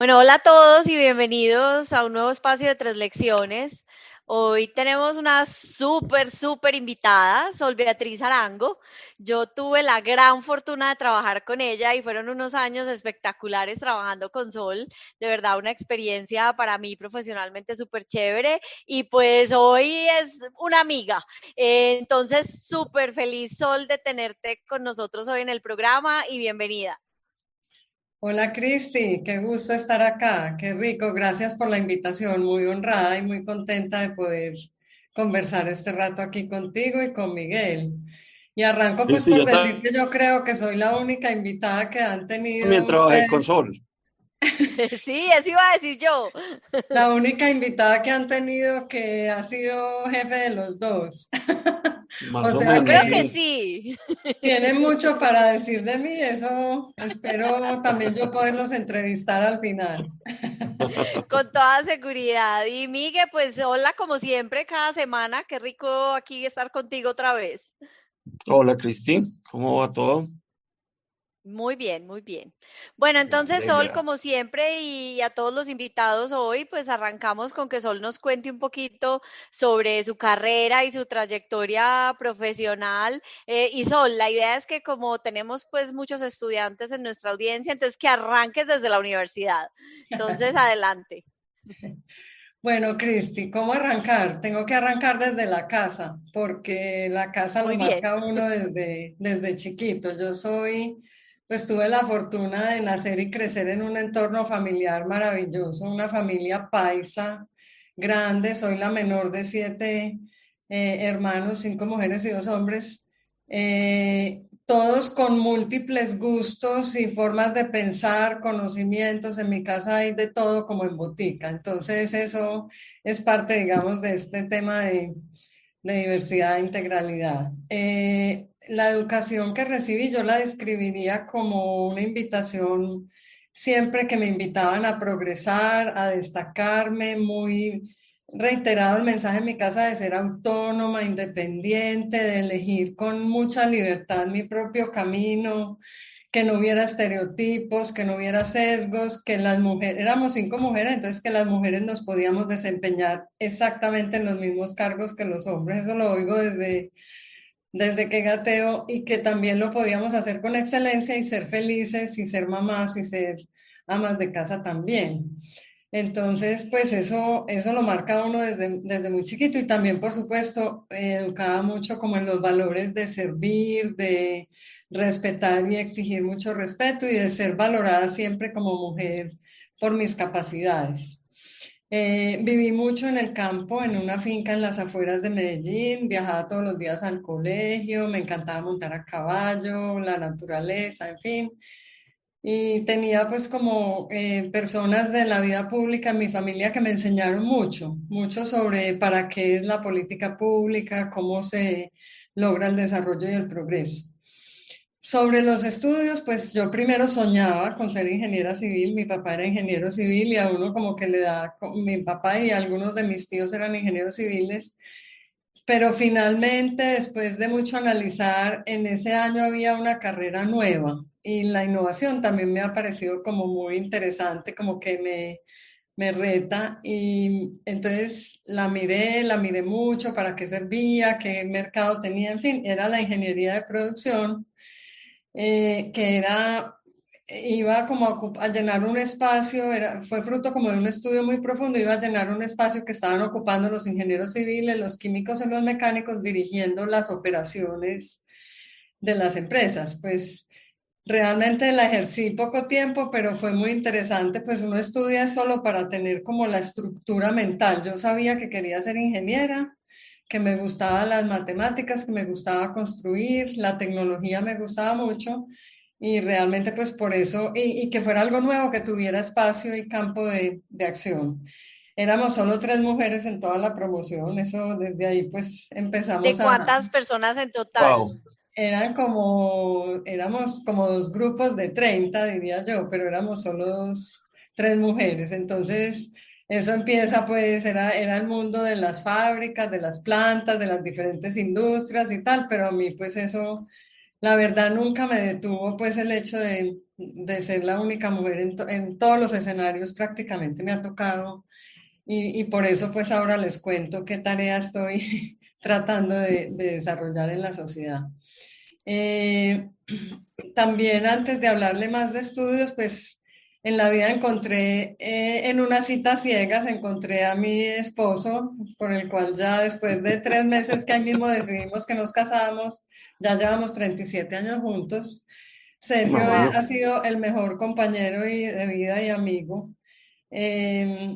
Bueno, hola a todos y bienvenidos a un nuevo espacio de Tres Lecciones. Hoy tenemos una súper invitada, Sol Beatriz Arango. Yo tuve la gran fortuna de trabajar con ella y fueron unos años espectaculares trabajando con Sol. De verdad, una experiencia para mí profesionalmente súper chévere. Y pues hoy es una amiga. Entonces, súper feliz, Sol, de tenerte con nosotros hoy en el programa y bienvenida. Hola Cristi, qué gusto estar acá, qué rico, gracias por la invitación, muy honrada y muy contenta de poder conversar este rato aquí contigo y con Miguel. Y arranco pues Cristi, por yo decir que yo creo que soy la única invitada que han también tenido trabajé con ustedes, Sol, Sí, eso iba a decir yo. la única invitada que han tenido que ha sido jefe de los dos. O más o Yo sea creo menos, que que sí. sí. tienen mucho para decir de mí, eso espero también yo poderlos entrevistar al final. Con toda seguridad. Y Migue, pues hola como siempre, cada semana. Qué rico aquí estar contigo otra vez. Hola, Cristi, ¿cómo va todo? Muy bien, muy bien. Bueno, Me entonces Sol, alegra. como siempre, y a todos los invitados hoy, pues arrancamos con que Sol nos cuente un poquito sobre su carrera y su trayectoria profesional. Y Sol, la idea es que como tenemos pues muchos estudiantes en nuestra audiencia, entonces que arranques desde la universidad. Entonces, adelante. Bueno, Cristi, ¿cómo arrancar? Tengo que arrancar desde la casa, porque la casa lo Muy bien. marca uno desde chiquito. Pues tuve la fortuna de nacer y crecer en un entorno familiar maravilloso, una familia paisa grande. Soy la menor de siete hermanos, cinco mujeres y dos hombres. Todos con múltiples gustos y formas de pensar, conocimientos. En mi casa hay de todo como en botica. Entonces eso es parte, digamos, de este tema de diversidad e integralidad. La educación que recibí yo la describiría como una invitación siempre que me invitaban a progresar, a destacarme, muy reiterado el mensaje en mi casa de ser autónoma, independiente, de elegir con mucha libertad mi propio camino, que no hubiera estereotipos, que no hubiera sesgos, que las mujeres, éramos cinco mujeres, entonces que las mujeres nos podíamos desempeñar exactamente en los mismos cargos que los hombres, eso lo oigo desde que gateo, y que también lo podíamos hacer con excelencia y ser felices y ser mamás y ser amas de casa también. Entonces, pues eso lo marca uno desde muy chiquito y también, por supuesto, educaba mucho como en los valores de servir, de respetar y exigir mucho respeto y de ser valorada siempre como mujer por mis capacidades. Viví mucho en el campo, en una finca en las afueras de Medellín, viajaba todos los días al colegio, me encantaba montar a caballo, la naturaleza, en fin. Y tenía pues como personas de la vida pública en mi familia que me enseñaron mucho sobre para qué es la política pública, cómo se logra el desarrollo y el progreso. Sobre los estudios, pues yo primero soñaba con ser ingeniera civil, mi papá era ingeniero civil y a uno como que le da, mi papá y algunos de mis tíos eran ingenieros civiles, pero finalmente, después de mucho analizar, en ese año había una carrera nueva y la innovación también me ha parecido como muy interesante, como que me reta y entonces la miré mucho, para qué servía, qué mercado tenía, en fin, era la ingeniería de producción, que era, iba como a llenar un espacio, fue fruto como de un estudio muy profundo, iba a llenar un espacio que estaban ocupando los ingenieros civiles, los químicos y los mecánicos dirigiendo las operaciones de las empresas. Pues realmente la ejercí poco tiempo, pero fue muy interesante, pues uno estudia solo para tener como la estructura mental. Yo sabía que quería ser ingeniera, que me gustaban las matemáticas, que me gustaba construir, la tecnología me gustaba mucho y realmente pues por eso, y que fuera algo nuevo, que tuviera espacio y campo de acción. Éramos solo tres mujeres en toda la promoción, eso desde ahí pues ¿De empezamos a, cuántas personas en total? Wow. éramos como dos grupos de 30 diría yo, pero éramos solo tres mujeres. Entonces, eso empieza, pues, era el mundo de las fábricas, de las plantas, de las diferentes industrias y tal, pero a mí, pues, eso la verdad nunca me detuvo pues el hecho de ser la única mujer en todos los escenarios prácticamente me ha tocado y por eso pues ahora les cuento qué tarea estoy tratando de desarrollar en la sociedad. Eh, También antes de hablarle más de estudios, pues en la vida encontré, en unas citas ciegas, encontré a mi esposo, con el cual ya después de 3 meses que ahí mismo decidimos que nos casamos, ya llevamos 37 años juntos. Sergio Ah, bueno. ha sido el mejor compañero de vida y amigo.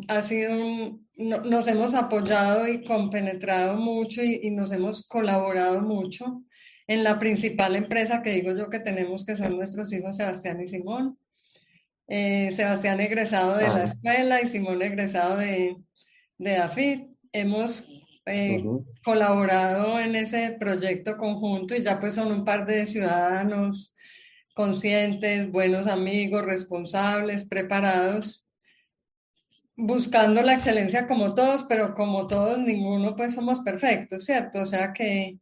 Ha sido nos hemos apoyado y compenetrado mucho y nos hemos colaborado mucho en la principal empresa que digo yo que tenemos, que son nuestros hijos Sebastián y Simón. Sebastián egresado de la Claro. escuela y Simón egresado de AFIT. Hemos Ujú. colaborado en ese proyecto conjunto y ya pues son un par de ciudadanos conscientes, buenos amigos, responsables, preparados, buscando la excelencia como todos, pero como todos, ninguno pues somos perfectos, ¿cierto? O sea que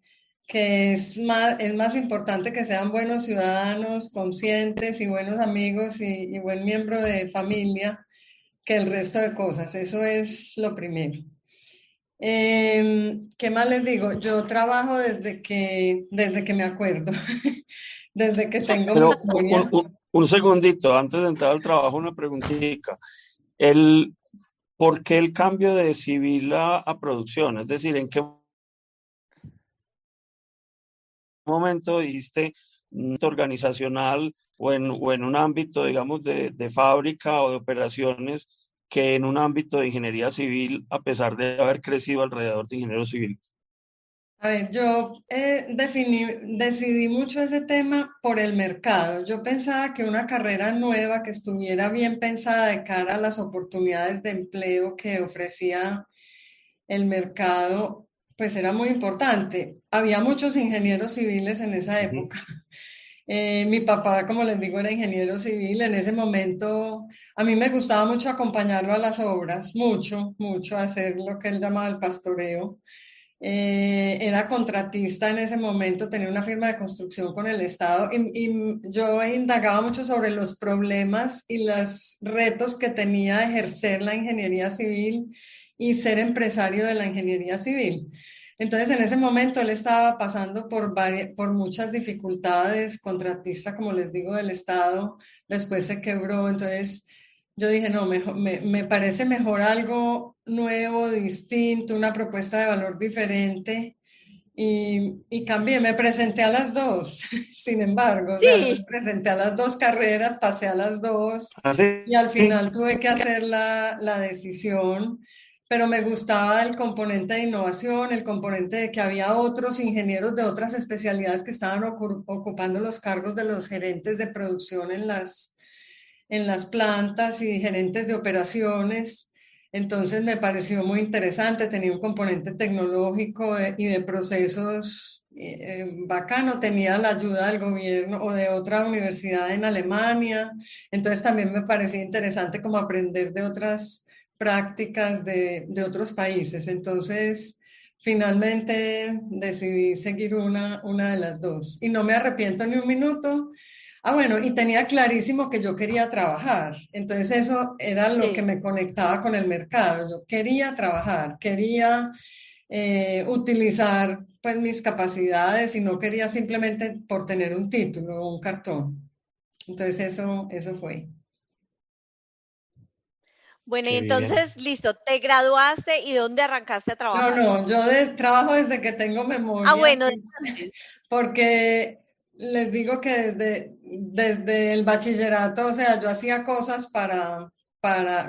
es más importante que sean buenos ciudadanos, conscientes y buenos amigos y buen miembro de familia que el resto de cosas. Eso es lo primero. ¿Qué más les digo? Yo trabajo desde que me acuerdo, desde que tengo Pero memoria. un segundito, antes de entrar al trabajo, una preguntita. El, ¿Por qué el cambio de civil a producción? Es decir, ¿en qué momento dijiste organizacional o en un ámbito, digamos, de fábrica o de operaciones que en un ámbito de ingeniería civil, a pesar de haber crecido alrededor de ingenieros civiles? A ver, yo decidí mucho ese tema por el mercado. Yo pensaba que una carrera nueva que estuviera bien pensada de cara a las oportunidades de empleo que ofrecía el mercado, pues era muy importante. Había muchos ingenieros civiles en esa Ujú. época. Mi papá, como les digo, era ingeniero civil. En ese momento, a mí me gustaba mucho acompañarlo a las obras, mucho, mucho, hacer lo que él llamaba el pastoreo. Era contratista en ese momento, tenía una firma de construcción con el Estado y yo indagaba mucho sobre los problemas y los retos que tenía ejercer la ingeniería civil y ser empresario de la ingeniería civil. Entonces, en ese momento él estaba pasando por muchas dificultades, contratista, como les digo, del Estado, después se quebró, entonces yo dije, no, me parece mejor algo nuevo, distinto, una propuesta de valor diferente y cambié, me presenté a las dos, sin embargo, o sea, me Sí, presenté a las dos carreras, pasé a las dos Así. y al final tuve que hacer la decisión, pero me gustaba el componente de innovación, el componente de que había otros ingenieros de otras especialidades que estaban ocupando los cargos de los gerentes de producción en las plantas y gerentes de operaciones. Entonces me pareció muy interesante, tenía un componente tecnológico y de procesos bacano, tenía la ayuda del gobierno o de otra universidad en Alemania, entonces también me parecía interesante como aprender de otras prácticas de otros países. Entonces, finalmente decidí seguir una de las dos y no me arrepiento ni un minuto. Ah, bueno, y tenía clarísimo que yo quería trabajar. Entonces eso era lo que sí. me conectaba con el mercado. Yo quería trabajar, quería utilizar pues mis capacidades y no quería simplemente por tener un título o un cartón. Entonces eso fue. Bueno, y Qué bien. entonces, listo, te graduaste y ¿dónde arrancaste a No, trabajar? no, yo trabajo desde que tengo Ah, memoria, bueno, pues, porque les digo que desde el bachillerato, o sea, yo hacía cosas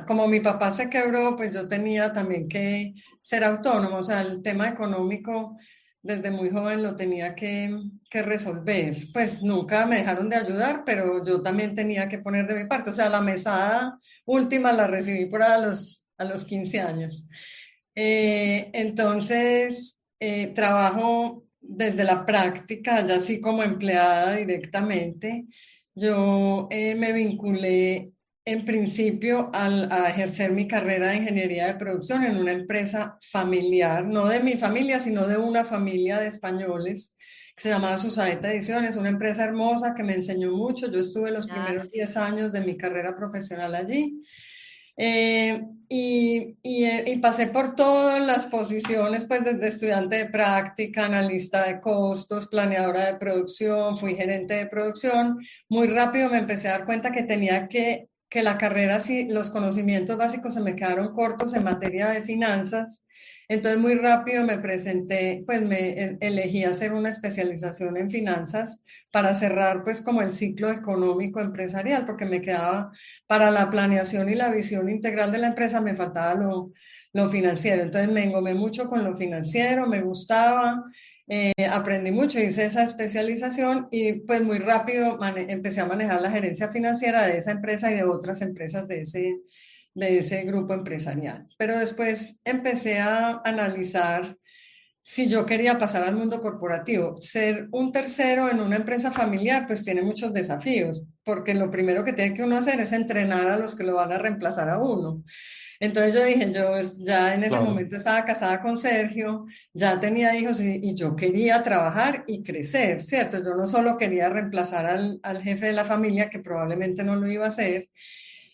como mi papá se quebró, pues yo tenía también que ser autónomo, o sea, el tema económico desde muy joven lo tenía que resolver. Pues nunca me dejaron de ayudar, pero yo también tenía que poner de mi parte, o sea, la mesada última la recibí por a los 15 años. Entonces, trabajo desde la práctica, ya así como empleada directamente. Yo me vinculé en principio a ejercer mi carrera de ingeniería de producción en una empresa familiar, no de mi familia, sino de una familia de españoles que se llamaba Susaeta Ediciones, una empresa hermosa que me enseñó mucho. Yo estuve los primeros Sí. 10 años de mi carrera profesional allí. Y pasé por todas las posiciones, pues desde estudiante de práctica, analista de costos, planeadora de producción, fui gerente de producción. Muy rápido me empecé a dar cuenta que tenía que la carrera, sí, los conocimientos básicos se me quedaron cortos en materia de finanzas. Entonces muy rápido me presenté, pues elegí hacer una especialización en finanzas para cerrar pues como el ciclo económico empresarial, porque me quedaba para la planeación y la visión integral de la empresa, me faltaba lo financiero. Entonces me engomé mucho con lo financiero, me gustaba, aprendí mucho, hice esa especialización y pues muy rápido empecé a manejar la gerencia financiera de esa empresa y de otras empresas de ese grupo empresarial. Pero después empecé a analizar si yo quería pasar al mundo corporativo. Ser un tercero en una empresa familiar, pues tiene muchos desafíos, porque lo primero que tiene que uno hacer es entrenar a los que lo van a reemplazar a uno. Entonces yo dije, ya en ese Claro. momento estaba casada con Sergio, ya tenía hijos y yo quería trabajar y crecer, ¿cierto? Yo no solo quería reemplazar al jefe de la familia, que probablemente no lo iba a hacer.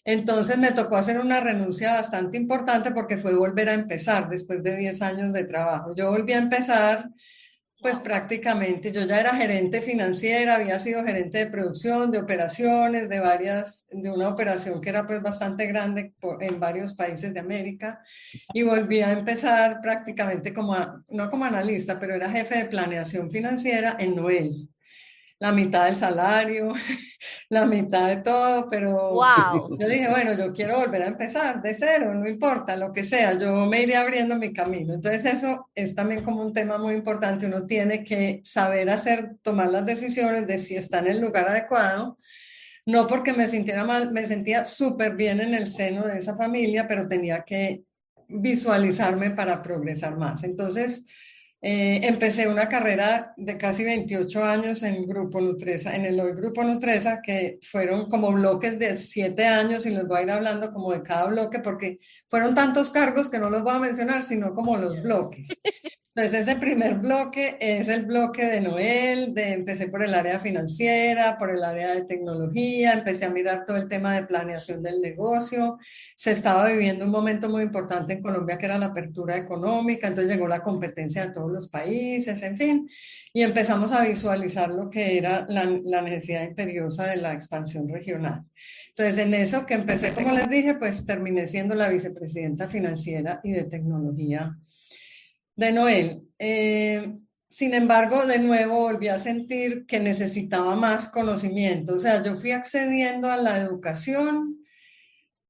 Entonces me tocó hacer una renuncia bastante importante porque fue volver a empezar después de 10 años de trabajo. Yo volví a empezar, pues Wow. prácticamente, yo ya era gerente financiera, había sido gerente de producción, de operaciones, de una operación que era pues bastante grande en varios países de América, y volví a empezar prácticamente no como analista, pero era jefe de planeación financiera en Noel. La mitad del salario, la mitad de todo, pero Wow. yo dije, bueno, yo quiero volver a empezar de cero, no importa, lo que sea, yo me iré abriendo mi camino. Entonces eso es también como un tema muy importante, uno tiene que saber tomar las decisiones de si está en el lugar adecuado, no porque me sintiera mal, me sentía súper bien en el seno de esa familia, pero tenía que visualizarme para progresar más. Entonces, empecé una carrera de casi 28 años en Grupo Nutresa, en el hoy Grupo Nutresa, que fueron como bloques de 7 años y les voy a ir hablando como de cada bloque porque fueron tantos cargos que no los voy a mencionar, sino como los bloques. Entonces, ese primer bloque es el bloque de Noel, empecé por el área financiera, por el área de tecnología, empecé a mirar todo el tema de planeación del negocio. Se estaba viviendo un momento muy importante en Colombia que era la apertura económica, entonces llegó la competencia de todos los países, en fin, y empezamos a visualizar lo que era la necesidad imperiosa de la expansión regional. Entonces, en eso que empecé, como les dije, pues terminé siendo la vicepresidenta financiera y de tecnología de Noel. Sin embargo, de nuevo volví a sentir que necesitaba más conocimiento. O sea, yo fui accediendo a la educación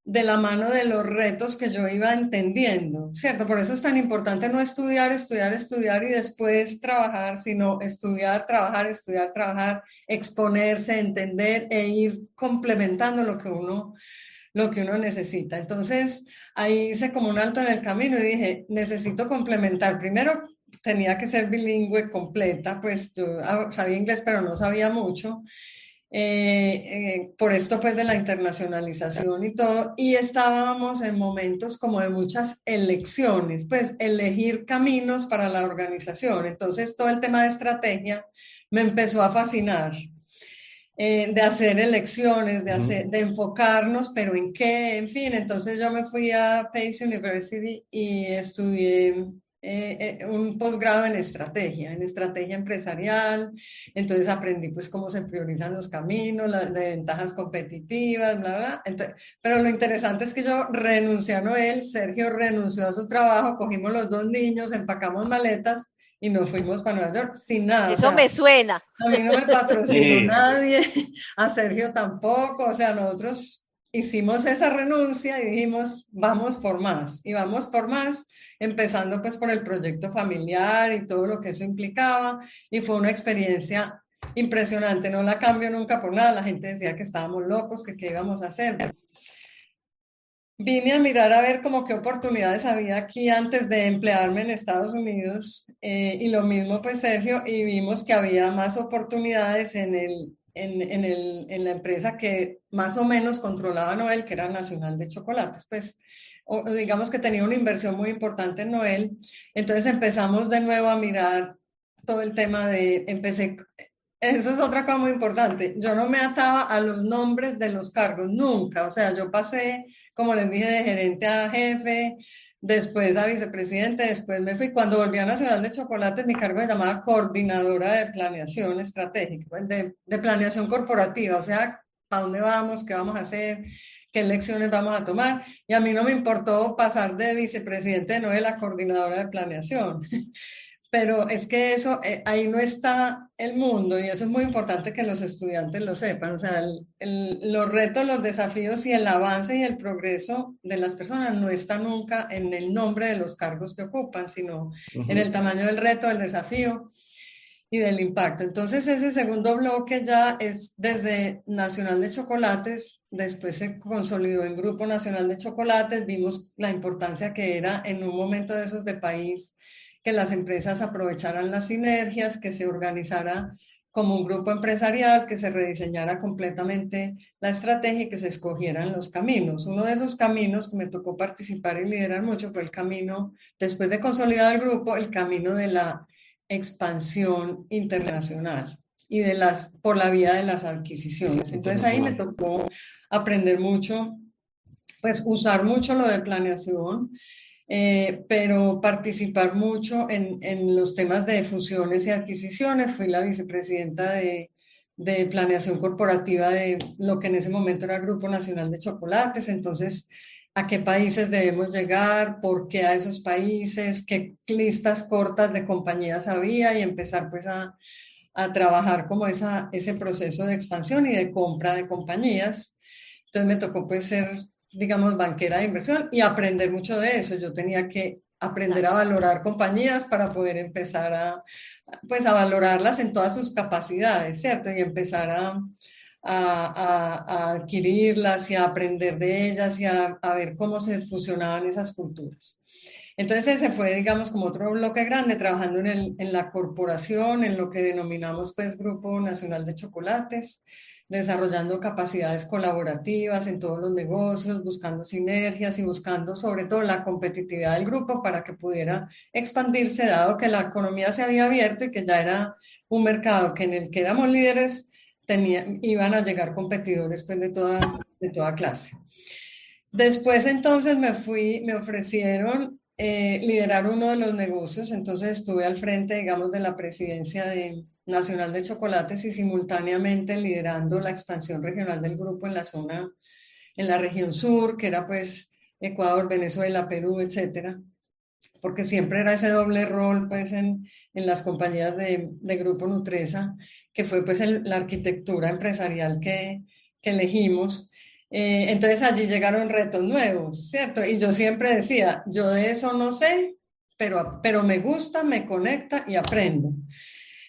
de la mano de los retos que yo iba entendiendo, ¿cierto? Por eso es tan importante no estudiar, estudiar, estudiar y después trabajar, sino estudiar, trabajar, estudiar, trabajar, exponerse, entender e ir complementando lo que uno necesita. Entonces, ahí hice como un alto en el camino y dije, necesito complementar. Primero, tenía que ser bilingüe completa, pues yo sabía inglés, pero no sabía mucho. Por esto pues de la internacionalización y todo, y estábamos en momentos como de muchas elecciones, pues elegir caminos para la organización. Entonces todo el tema de estrategia me empezó a fascinar, de hacer elecciones, de enfocarnos, pero en qué, en fin. Entonces yo me fui a Pace University y estudié un posgrado en estrategia empresarial. Entonces aprendí pues cómo se priorizan los caminos, las de ventajas competitivas, bla, bla. Entonces, pero lo interesante es que yo renuncié a Noel, Sergio renunció a su trabajo, cogimos los dos niños, empacamos maletas y nos fuimos para Nueva York sin nada. O Eso sea, me suena. a mí no me patrocinó Sí, nadie, a Sergio tampoco, o sea, nosotros hicimos esa renuncia y dijimos, vamos por más, y vamos por más, empezando pues por el proyecto familiar y todo lo que eso implicaba, y fue una experiencia impresionante, no la cambio nunca por nada, la gente decía que estábamos locos, que qué íbamos a hacer. Vine a mirar a ver como qué oportunidades había aquí antes de emplearme en Estados Unidos, y lo mismo pues Sergio, y vimos que había más oportunidades en la empresa que más o menos controlaba Noel, que era Nacional de Chocolates, pues o digamos que tenía una inversión muy importante en Noel. Entonces empezamos de nuevo a mirar todo el tema eso es otra cosa muy importante. Yo no me ataba a los nombres de los cargos, nunca. O sea, yo pasé, como les dije, de gerente a jefe, después a vicepresidente, después me fui. Cuando volví a Nacional de Chocolates, mi cargo se llamaba coordinadora de planeación estratégica, pues, de planeación corporativa. O sea, ¿para dónde vamos? ¿Qué vamos a hacer? ¿Qué lecciones vamos a tomar? Y a mí no me importó pasar de vicepresidente de Noel a coordinadora de planeación. Pero es que eso, ahí no está el mundo y eso es muy importante que los estudiantes lo sepan. O sea, los retos, los desafíos y el avance y el progreso de las personas no está nunca en el nombre de los cargos que ocupan, sino en el tamaño del reto, del desafío y del impacto. Entonces, ese segundo bloque ya es desde Nacional de Chocolates, después se consolidó en Grupo Nacional de Chocolates, vimos la importancia que era en un momento de esos de país que las empresas aprovecharan las sinergias, que se organizara como un grupo empresarial, que se rediseñara completamente la estrategia y que se escogieran los caminos. Uno de esos caminos que me tocó participar y liderar mucho fue el camino, después de consolidar el grupo, el camino de la expansión internacional y por la vía de las adquisiciones. Entonces ahí me tocó aprender mucho, pues usar mucho lo de planeación, pero participar mucho en los temas de fusiones y adquisiciones. Fui la vicepresidenta de planeación corporativa de lo que en ese momento era Grupo Nacional de Chocolates. Entonces, ¿a qué países debemos llegar? ¿Por qué a esos países? ¿Qué listas cortas de compañías había? Y empezar pues a trabajar como ese proceso de expansión y de compra de compañías. Entonces me tocó pues ser, digamos, banquera de inversión y aprender mucho de eso. Yo tenía que aprender a valorar compañías para poder empezar pues a valorarlas en todas sus capacidades, ¿cierto? Y empezar a adquirirlas y a aprender de ellas y a ver cómo se fusionaban esas culturas. Entonces ese fue, digamos, como otro bloque grande, trabajando en la corporación, en lo que denominamos pues Grupo Nacional de Chocolates, desarrollando capacidades colaborativas en todos los negocios, buscando sinergias y buscando sobre todo la competitividad del grupo para que pudiera expandirse, dado que la economía se había abierto y que ya era un mercado que en el que éramos líderes, iban a llegar competidores pues, de toda clase. Después entonces me ofrecieron liderar uno de los negocios, entonces estuve al frente, digamos, de la presidencia nacional de chocolates y simultáneamente liderando la expansión regional del grupo en la zona, en la región sur, que era pues Ecuador, Venezuela, Perú, etcétera, porque siempre era ese doble rol pues en las compañías de Grupo Nutresa, que fue pues la arquitectura empresarial que elegimos. Entonces allí llegaron retos nuevos, ¿cierto? Y yo siempre decía, yo de eso no sé, pero me gusta, me conecta y aprendo.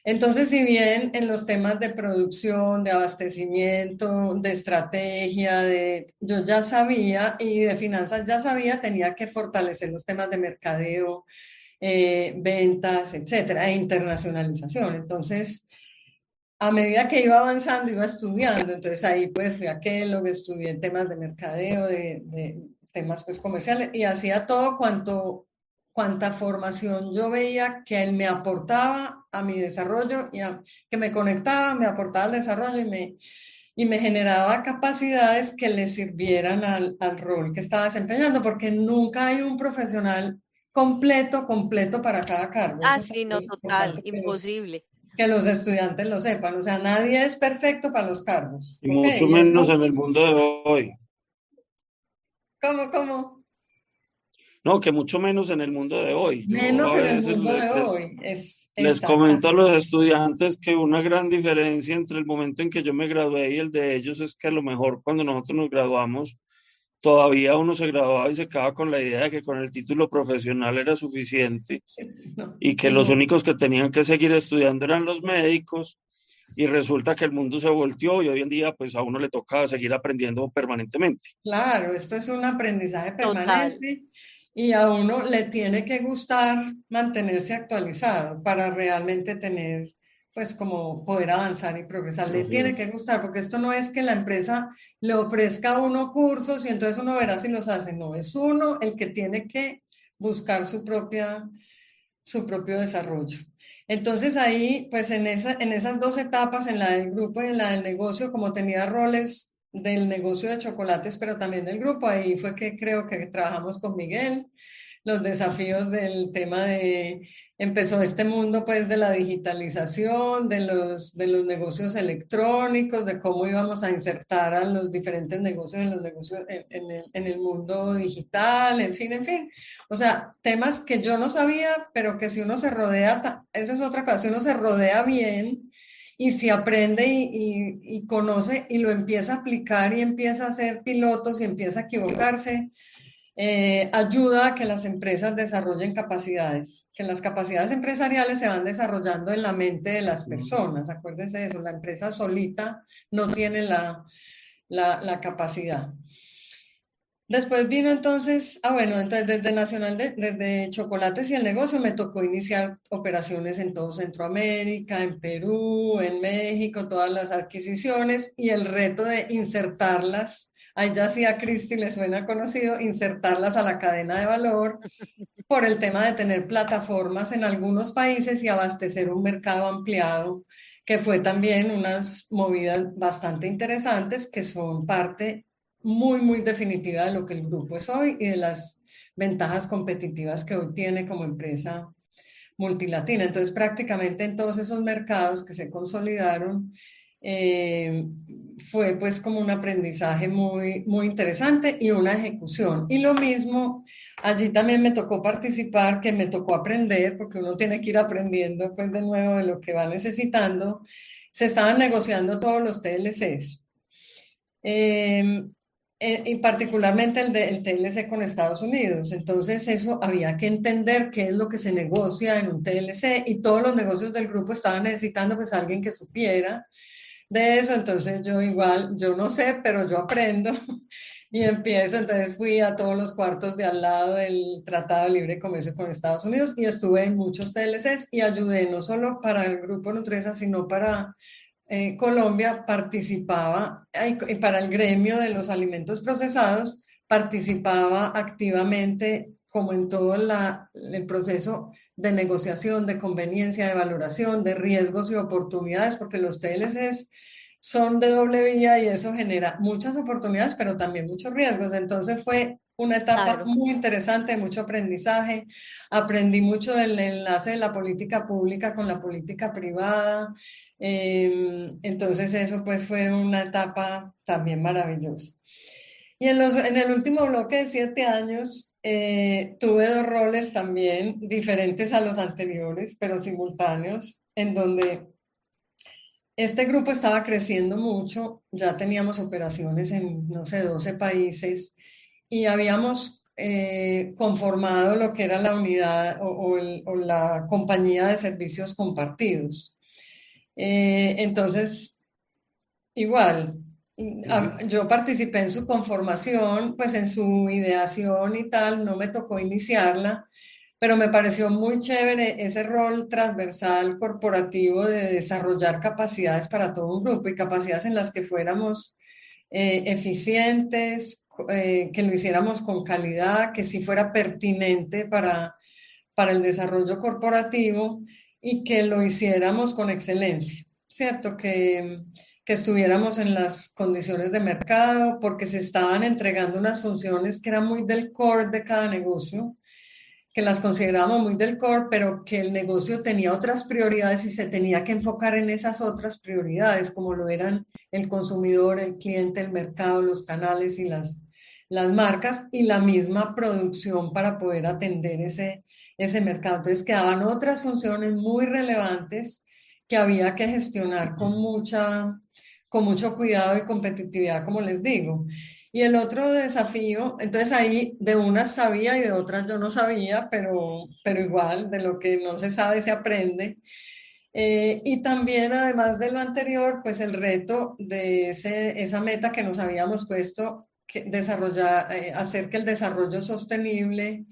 Entonces, si bien en los temas de producción, de abastecimiento, de estrategia, yo ya sabía y de finanzas ya sabía, tenía que fortalecer los temas de mercadeo, ventas, etcétera, e internacionalización. Entonces, a medida que iba avanzando, iba estudiando. Entonces ahí pues fui a Kellogg, estudié temas de mercadeo, de temas pues comerciales y hacía todo cuanta formación yo veía que él me aportaba a mi desarrollo y que me conectaba, me aportaba al desarrollo y me generaba capacidades que le sirvieran al rol que estaba desempeñando, porque nunca hay un profesional completo para cada cargo. Ah, Eso sí, no, es total, importante imposible. que los estudiantes lo sepan. O sea, nadie es perfecto para los cargos. Y ¿Ok? mucho Y menos eso, en el mundo de hoy. ¿cómo? No, que mucho menos en el mundo de hoy. Yo Menos a en el veces mundo de hoy. Es les comento a exactamente. los estudiantes que una gran diferencia entre el momento en que yo me gradué y el de ellos es que a lo mejor cuando nosotros nos graduamos, todavía uno se graduaba y se quedaba con la idea de que con el título profesional era suficiente Sí, no, y que los no. únicos que tenían que seguir estudiando eran los médicos y resulta que el mundo se volteó y hoy en día pues a uno le toca seguir aprendiendo permanentemente. Claro, esto es un aprendizaje Total. permanente y a uno le tiene que gustar mantenerse actualizado para realmente tener pues como poder avanzar y progresar. Le Así tiene es. que gustar, porque esto no es que la empresa le ofrezca a uno cursos y entonces uno verá si los hace. No, es uno el que tiene que buscar su propio desarrollo. Entonces ahí, pues en esas dos etapas, en la del grupo y en la del negocio, como tenía roles del negocio de chocolates, pero también del grupo, ahí fue que creo que trabajamos con Miguel los desafíos del tema de, empezó este mundo pues de la digitalización, de los negocios electrónicos, de cómo íbamos a insertar a los diferentes negocios en los negocios en el mundo digital, en fin, en fin. O sea, temas que yo no sabía, pero que si uno se rodea, esa es otra cosa, si uno se rodea bien y si aprende y conoce y lo empieza a aplicar y empieza a hacer pilotos y empieza a equivocarse, ayuda a que las empresas desarrollen capacidades, que las capacidades empresariales se van desarrollando en la mente de las personas. Acuérdense de eso, la empresa solita no tiene la capacidad. Después vino entonces, bueno, entonces desde Nacional, desde Chocolates y el negocio me tocó iniciar operaciones en todo Centroamérica, en Perú, en México, todas las adquisiciones y el reto de insertarlas, ahí ya sí a Cristi le suena conocido, insertarlas a la cadena de valor por el tema de tener plataformas en algunos países y abastecer un mercado ampliado, que fue también unas movidas bastante interesantes que son parte muy definitiva de lo que el grupo es hoy y de las ventajas competitivas que hoy tiene como empresa multilatina. Entonces, prácticamente en todos esos mercados que se consolidaron, eh, fue pues como un aprendizaje muy interesante y una ejecución. Y lo mismo, allí también me tocó participar, que me tocó aprender, porque uno tiene que ir aprendiendo pues de nuevo de lo que va necesitando. Se estaban negociando todos los TLCs. Eh, y particularmente el TLC con Estados Unidos. Entonces, eso había que entender qué es lo que se negocia en un TLC y todos los negocios del grupo estaban necesitando pues alguien que supiera de eso. Entonces, yo igual, yo no sé, pero yo aprendo y empiezo. Entonces, fui a todos los cuartos de al lado del Tratado de Libre Comercio con Estados Unidos y estuve en muchos TLCs y ayudé no solo para el grupo Nutresa, sino para Colombia participaba, y para el gremio de los alimentos procesados, participaba activamente como en todo el proceso de negociación, de conveniencia, de valoración, de riesgos y oportunidades, porque los TLCs son de doble vía y eso genera muchas oportunidades, pero también muchos riesgos. Entonces fue una etapa Claro. muy interesante, mucho aprendizaje. Aprendí mucho del enlace de la política pública con la política privada. Entonces eso pues fue una etapa también maravillosa. Y en el último bloque de 7 años tuve dos roles también diferentes a los anteriores, pero simultáneos, en donde este grupo estaba creciendo mucho, ya teníamos operaciones en, no sé, 12 países y habíamos conformado lo que era la unidad o la compañía de servicios compartidos. Entonces, igual, yo participé en su conformación, pues en su ideación y tal, no me tocó iniciarla, pero me pareció muy chévere ese rol transversal corporativo de desarrollar capacidades para todo un grupo y capacidades en las que fuéramos eficientes, que lo hiciéramos con calidad, que sí fuera pertinente para el desarrollo corporativo y que lo hiciéramos con excelencia, ¿cierto? Que estuviéramos en las condiciones de mercado, porque se estaban entregando unas funciones que eran muy del core de cada negocio, que las considerábamos muy del core, pero que el negocio tenía otras prioridades y se tenía que enfocar en esas otras prioridades, como lo eran el consumidor, el cliente, el mercado, los canales y las marcas y la misma producción para poder atender ese mercado. Entonces quedaban otras funciones muy relevantes que había que gestionar con mucho cuidado y competitividad, como les digo. Y el otro desafío, entonces ahí de unas sabía y de otras yo no sabía, pero igual, de lo que no se sabe se aprende. Y también, además de lo anterior, pues el reto de esa meta que nos habíamos puesto, que desarrollar, hacer que el desarrollo sostenible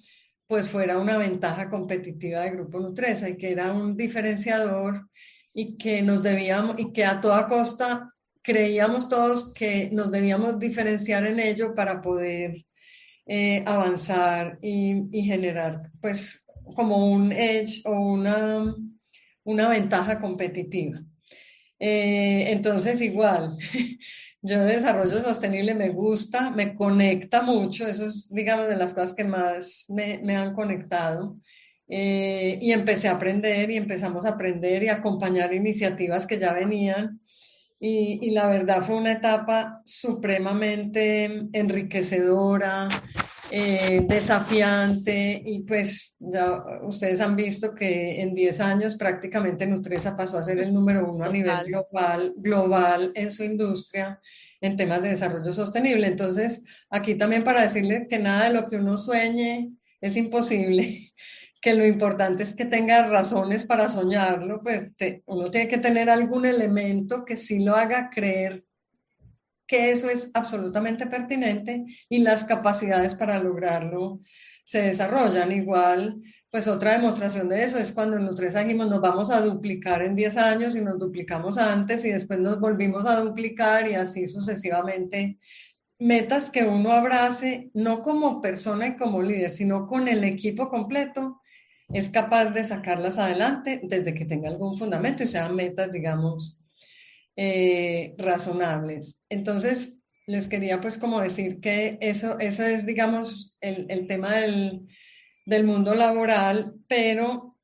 pues fuera una ventaja competitiva de Grupo Nutresa y que era un diferenciador y que nos debíamos, y que a toda costa creíamos todos que nos debíamos diferenciar en ello para poder avanzar y generar pues como un edge o una ventaja competitiva. Entonces igual, yo de desarrollo sostenible me gusta, me conecta mucho, eso es digamos de las cosas que más me han conectado. Y empecé a aprender y empezamos a aprender y a acompañar iniciativas que ya venían. Y la verdad fue una etapa supremamente enriquecedora, desafiante, y pues ya ustedes han visto que en 10 años prácticamente Nutresa pasó a ser el número uno a nivel Total. global en su industria en temas de desarrollo sostenible. Entonces, aquí también para decirle que nada de lo que uno sueñe es imposible, que lo importante es que tenga razones para soñarlo, pues uno tiene que tener algún elemento que sí lo haga creer que eso es absolutamente pertinente y las capacidades para lograrlo se desarrollan. Igual, pues otra demostración de eso es cuando en Nutresa dijimos nos vamos a duplicar en 10 años y nos duplicamos antes y después nos volvimos a duplicar y así sucesivamente. Metas que uno abrace no como persona y como líder, sino con el equipo completo, es capaz de sacarlas adelante desde que tenga algún fundamento y sean metas, digamos, razonables. Entonces, les quería pues como decir que eso es, digamos, el tema del mundo laboral, pero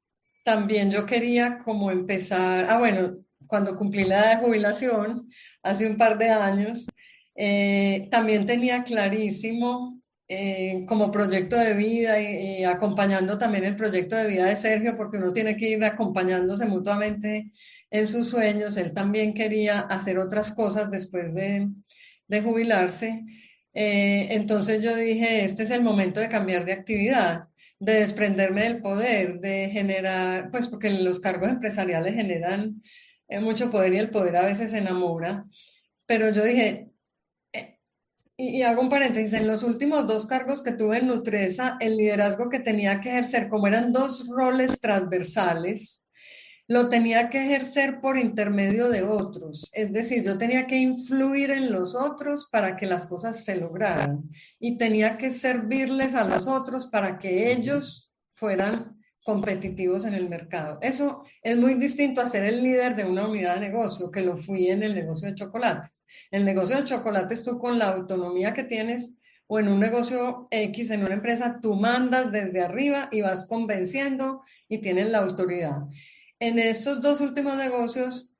también yo quería como empezar, bueno, cuando cumplí la edad de jubilación, hace un par de años, también tenía clarísimo como proyecto de vida y acompañando también el proyecto de vida de Sergio, porque uno tiene que ir acompañándose mutuamente en sus sueños. Él también quería hacer otras cosas después de jubilarse. Entonces yo dije, este es el momento de cambiar de actividad, de desprenderme del poder, de generar, pues porque los cargos empresariales generan mucho poder y el poder a veces enamora. Pero yo dije, y hago un paréntesis, en los últimos dos cargos que tuve en Nutresa, el liderazgo que tenía que ejercer, como eran dos roles transversales, lo tenía que ejercer por intermedio de otros. Es decir, yo tenía que influir en los otros para que las cosas se lograran y tenía que servirles a los otros para que ellos fueran competitivos en el mercado. Eso es muy distinto a ser el líder de una unidad de negocio, que lo fui en el negocio de chocolates. El negocio de chocolates, tú con la autonomía que tienes, o en un negocio X, en una empresa, tú mandas desde arriba y vas convenciendo y tienes la autoridad. En estos dos últimos negocios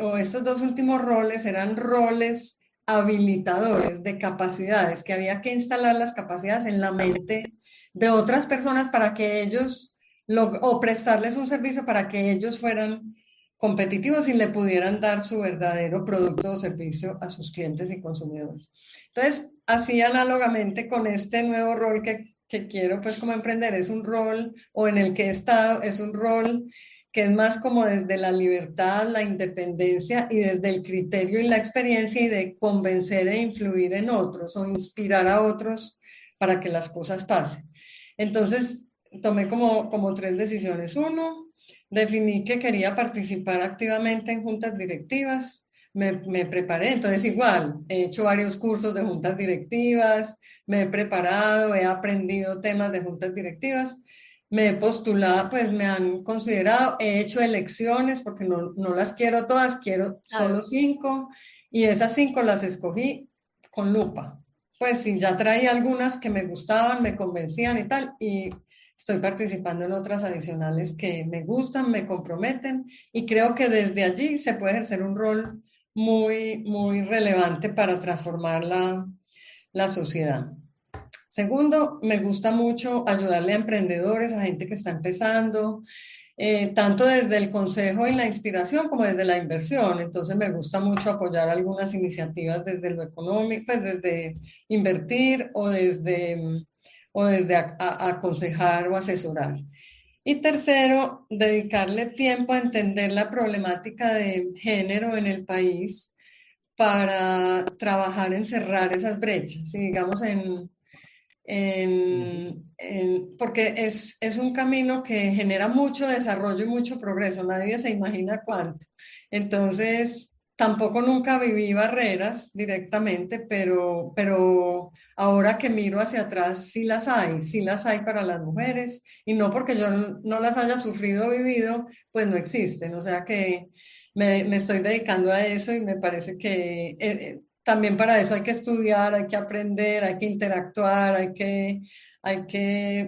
o estos dos últimos roles eran roles habilitadores de capacidades, que había que instalar las capacidades en la mente de otras personas para que ellos, o prestarles un servicio para que ellos fueran competitivos y le pudieran dar su verdadero producto o servicio a sus clientes y consumidores. Entonces, así análogamente con este nuevo rol que quiero pues como emprender, es un rol, o en el que he estado, es un rol que es más como desde la libertad, la independencia y desde el criterio y la experiencia y de convencer e influir en otros o inspirar a otros para que las cosas pasen. Entonces, tomé como tres decisiones. Uno, definí que quería participar activamente en juntas directivas. Me preparé, entonces igual, he hecho varios cursos de juntas directivas, me he preparado, he aprendido temas de juntas directivas, me he postulado, pues me han considerado, he hecho elecciones porque no las quiero todas, quiero Claro. solo 5 y esas 5 las escogí con lupa. Pues sí, ya traía algunas que me gustaban, me convencían y tal, y estoy participando en otras adicionales que me gustan, me comprometen y creo que desde allí se puede ejercer un rol muy, muy relevante para transformar la sociedad. Segundo, me gusta mucho ayudarle a emprendedores, a gente que está empezando, tanto desde el consejo y la inspiración como desde la inversión. Entonces me gusta mucho apoyar algunas iniciativas desde lo económico, pues desde invertir o desde aconsejar o asesorar. Y tercero, dedicarle tiempo a entender la problemática de género en el país para trabajar en cerrar esas brechas. Y digamos, porque es un camino que genera mucho desarrollo y mucho progreso, nadie se imagina cuánto. Entonces, tampoco nunca viví barreras directamente, pero ahora que miro hacia atrás, sí las hay para las mujeres, y no porque yo no las haya sufrido o vivido, pues no existen. O sea que me estoy dedicando a eso y me parece que también para eso hay que estudiar, hay que aprender, hay que interactuar,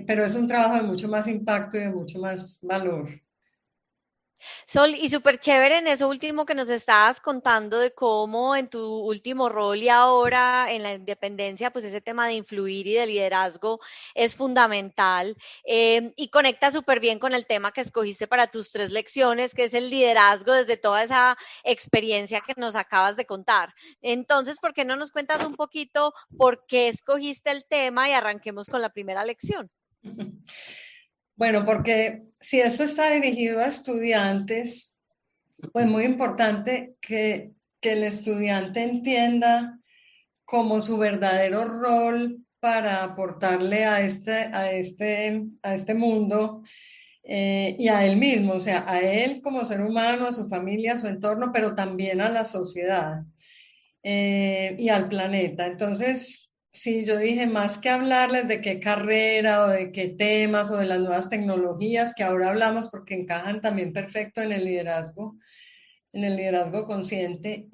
pero es un trabajo de mucho más impacto y de mucho más valor. Sol, y súper chévere en eso último que nos estabas contando de cómo en tu último rol y ahora en la independencia, pues ese tema de influir y de liderazgo es fundamental y conecta súper bien con el tema que escogiste para tus 3 lecciones, que es el liderazgo desde toda esa experiencia que nos acabas de contar. Entonces, ¿por qué no nos cuentas un poquito por qué escogiste el tema y arranquemos con la primera lección? Bueno, porque si esto está dirigido a estudiantes, pues muy importante que el estudiante entienda como su verdadero rol para aportarle a este mundo y a él mismo, o sea, a él como ser humano, a su familia, a su entorno, pero también a la sociedad y al planeta. Entonces, sí, yo dije, más que hablarles de qué carrera o de qué temas o de las nuevas tecnologías que ahora hablamos porque encajan también perfecto en el liderazgo consciente,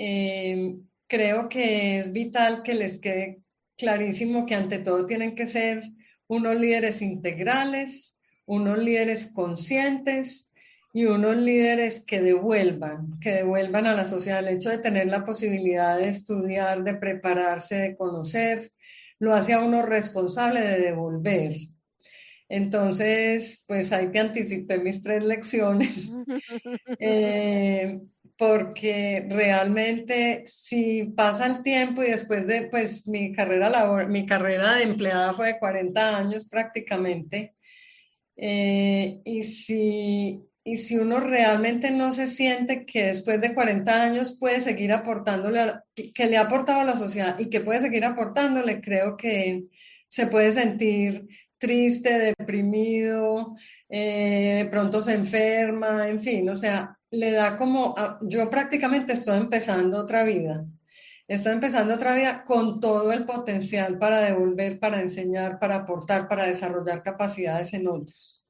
creo que es vital que les quede clarísimo que ante todo tienen que ser unos líderes integrales, unos líderes conscientes y unos líderes que devuelvan a la sociedad. El hecho de tener la posibilidad de estudiar, de prepararse, de conocer, lo hace a uno responsable de devolver. Entonces, pues ahí te anticipé mis 3 lecciones. Eh, Porque realmente si pasa el tiempo y después de, pues mi carrera de empleada fue de 40 años prácticamente, y si uno realmente no se siente que después de 40 años puede seguir aportándole, que le ha aportado a la sociedad y que puede seguir aportándole, creo que se puede sentir triste, deprimido, de pronto se enferma, en fin, o sea, le da como, yo prácticamente estoy empezando otra vida. Estoy empezando otra vida con todo el potencial para devolver, para enseñar, para aportar, para desarrollar capacidades en otros.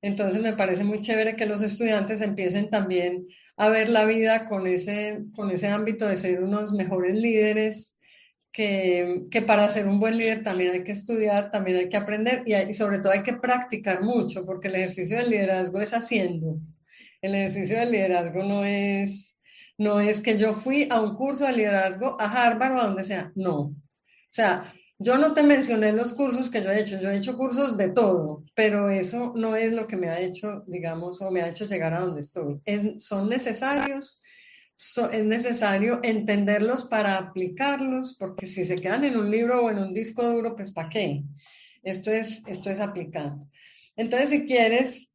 Entonces me parece muy chévere que los estudiantes empiecen también a ver la vida con ese ámbito de ser unos mejores líderes, que para ser un buen líder también hay que estudiar, también hay que aprender y sobre todo hay que practicar mucho, porque el ejercicio del liderazgo es haciendo. El ejercicio del liderazgo no es que yo fui a un curso de liderazgo a Harvard o a donde sea, no. O sea, yo no te mencioné los cursos que yo he hecho cursos de todo, pero eso no es lo que me ha hecho, digamos, o me ha hecho llegar a donde estoy. Son necesarios, es necesario entenderlos para aplicarlos, porque si se quedan en un libro o en un disco duro, pues ¿para qué? Esto es aplicando. Entonces, si quieres,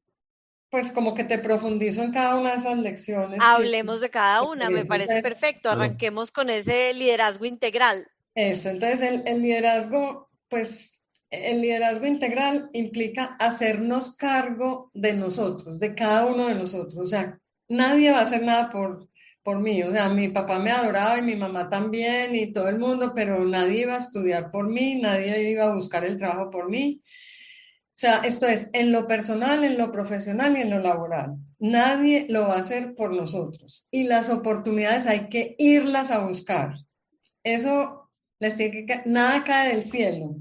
pues como que te profundizo en cada una de esas lecciones. Si Hablemos de cada te una, me parece. parece Entonces, perfecto. Arranquemos con ese liderazgo integral. eso, entonces el liderazgo, pues el liderazgo integral implica hacernos cargo de nosotros, de cada uno de nosotros. O sea, nadie va a hacer nada por mí. O sea, mi papá me adoraba y mi mamá también y todo el mundo, pero nadie iba a estudiar por mí, nadie iba a buscar el trabajo por mí. O sea, esto es en lo personal, en lo profesional y en lo laboral. Nadie lo va a hacer por nosotros. Y las oportunidades hay que irlas a buscar. Eso les tiene que nada cae del cielo.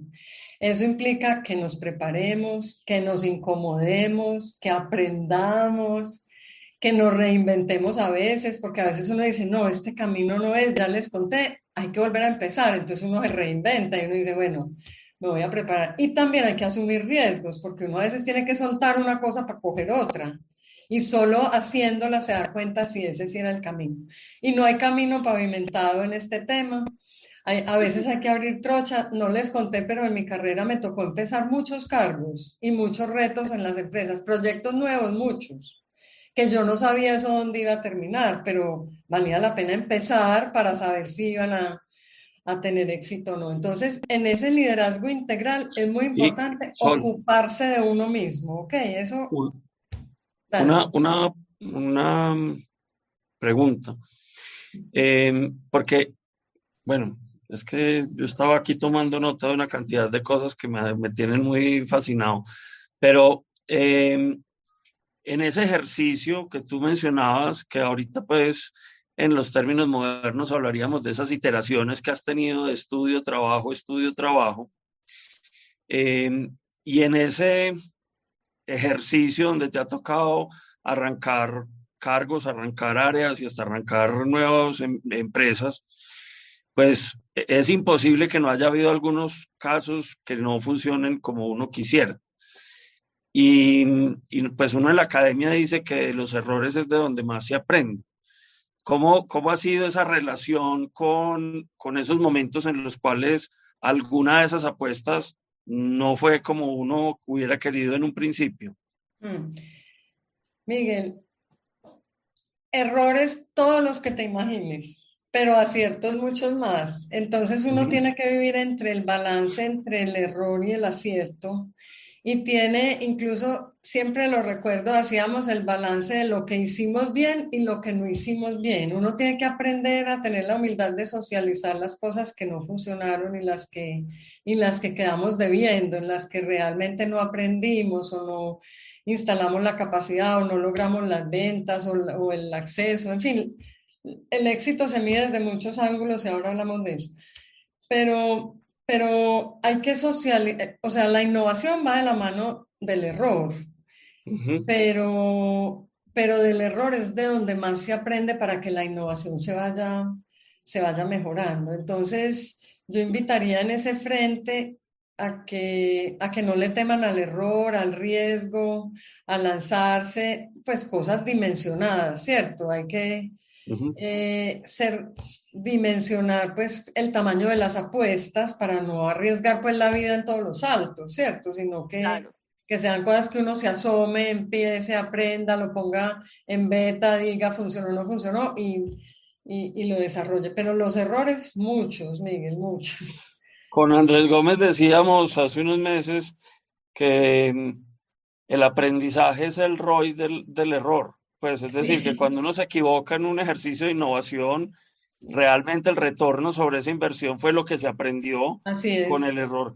Eso implica que nos preparemos, que nos incomodemos, que aprendamos, que nos reinventemos a veces, porque a veces uno dice, no, este camino no es, ya les conté, hay que volver a empezar. Entonces uno se reinventa y uno dice, bueno, me voy a preparar. Y también hay que asumir riesgos, porque uno a veces tiene que soltar una cosa para coger otra. Y solo haciéndola se da cuenta si ese sí era el camino. Y no hay camino pavimentado en este tema. A veces hay que abrir trocha. No les conté, pero en mi carrera me tocó empezar muchos cargos y muchos retos en las empresas, proyectos nuevos, muchos, que yo no sabía eso dónde iba a terminar, pero valía la pena empezar para saber si iban a tener éxito o no. Entonces, en ese liderazgo integral es muy Sí, importante Sol, ocuparse de uno mismo, ¿ok? Eso, un- dale. una pregunta. Porque, bueno, es que yo estaba aquí tomando nota de una cantidad de cosas que me tienen muy fascinado, pero en ese ejercicio que tú mencionabas, que ahorita pues en los términos modernos hablaríamos de esas iteraciones que has tenido de estudio, trabajo, y en ese ejercicio donde te ha tocado arrancar cargos, arrancar áreas y hasta arrancar nuevas empresas, pues es imposible que no haya habido algunos casos que no funcionen como uno quisiera. Y pues uno en la academia dice que de los errores es de donde más se aprende. ¿Cómo ha sido esa relación con esos momentos en los cuales alguna de esas apuestas no fue como uno hubiera querido en un principio? Mm. Miguel, errores todos los que te imagines, pero aciertos muchos más. Entonces uno Ujú. tiene que vivir entre el balance entre el error y el acierto. Y tiene, incluso siempre lo recuerdo, hacíamos el balance de lo que hicimos bien y lo que no hicimos bien. Uno tiene que aprender a tener la humildad de socializar las cosas que no funcionaron y las que quedamos debiendo, en las que realmente no aprendimos o no instalamos la capacidad o no logramos las ventas o el acceso, en fin, el éxito se mide desde muchos ángulos y ahora hablamos de eso. Pero hay que socializar, o sea, la innovación va de la mano del error, Ujú. pero del error es de donde más se aprende para que la innovación se vaya mejorando. Entonces, yo invitaría en ese frente a que no le teman al error, al riesgo, a lanzarse, pues cosas dimensionadas, ¿cierto? Hay que Ujú. ser, dimensionar pues el tamaño de las apuestas para no arriesgar pues la vida en todos los saltos, ¿cierto? Sino Claro. que sean cosas que uno se asome, empiece, aprenda, lo ponga en beta, diga funcionó o no funcionó y lo desarrolle. Pero los errores, muchos, Miguel, muchos. Con Andrés Gómez decíamos hace unos meses que el aprendizaje es el ROI del error. Pues es decir, que Sí, cuando uno se equivoca en un ejercicio de innovación, realmente el retorno sobre esa inversión fue lo que se aprendió así con es. el error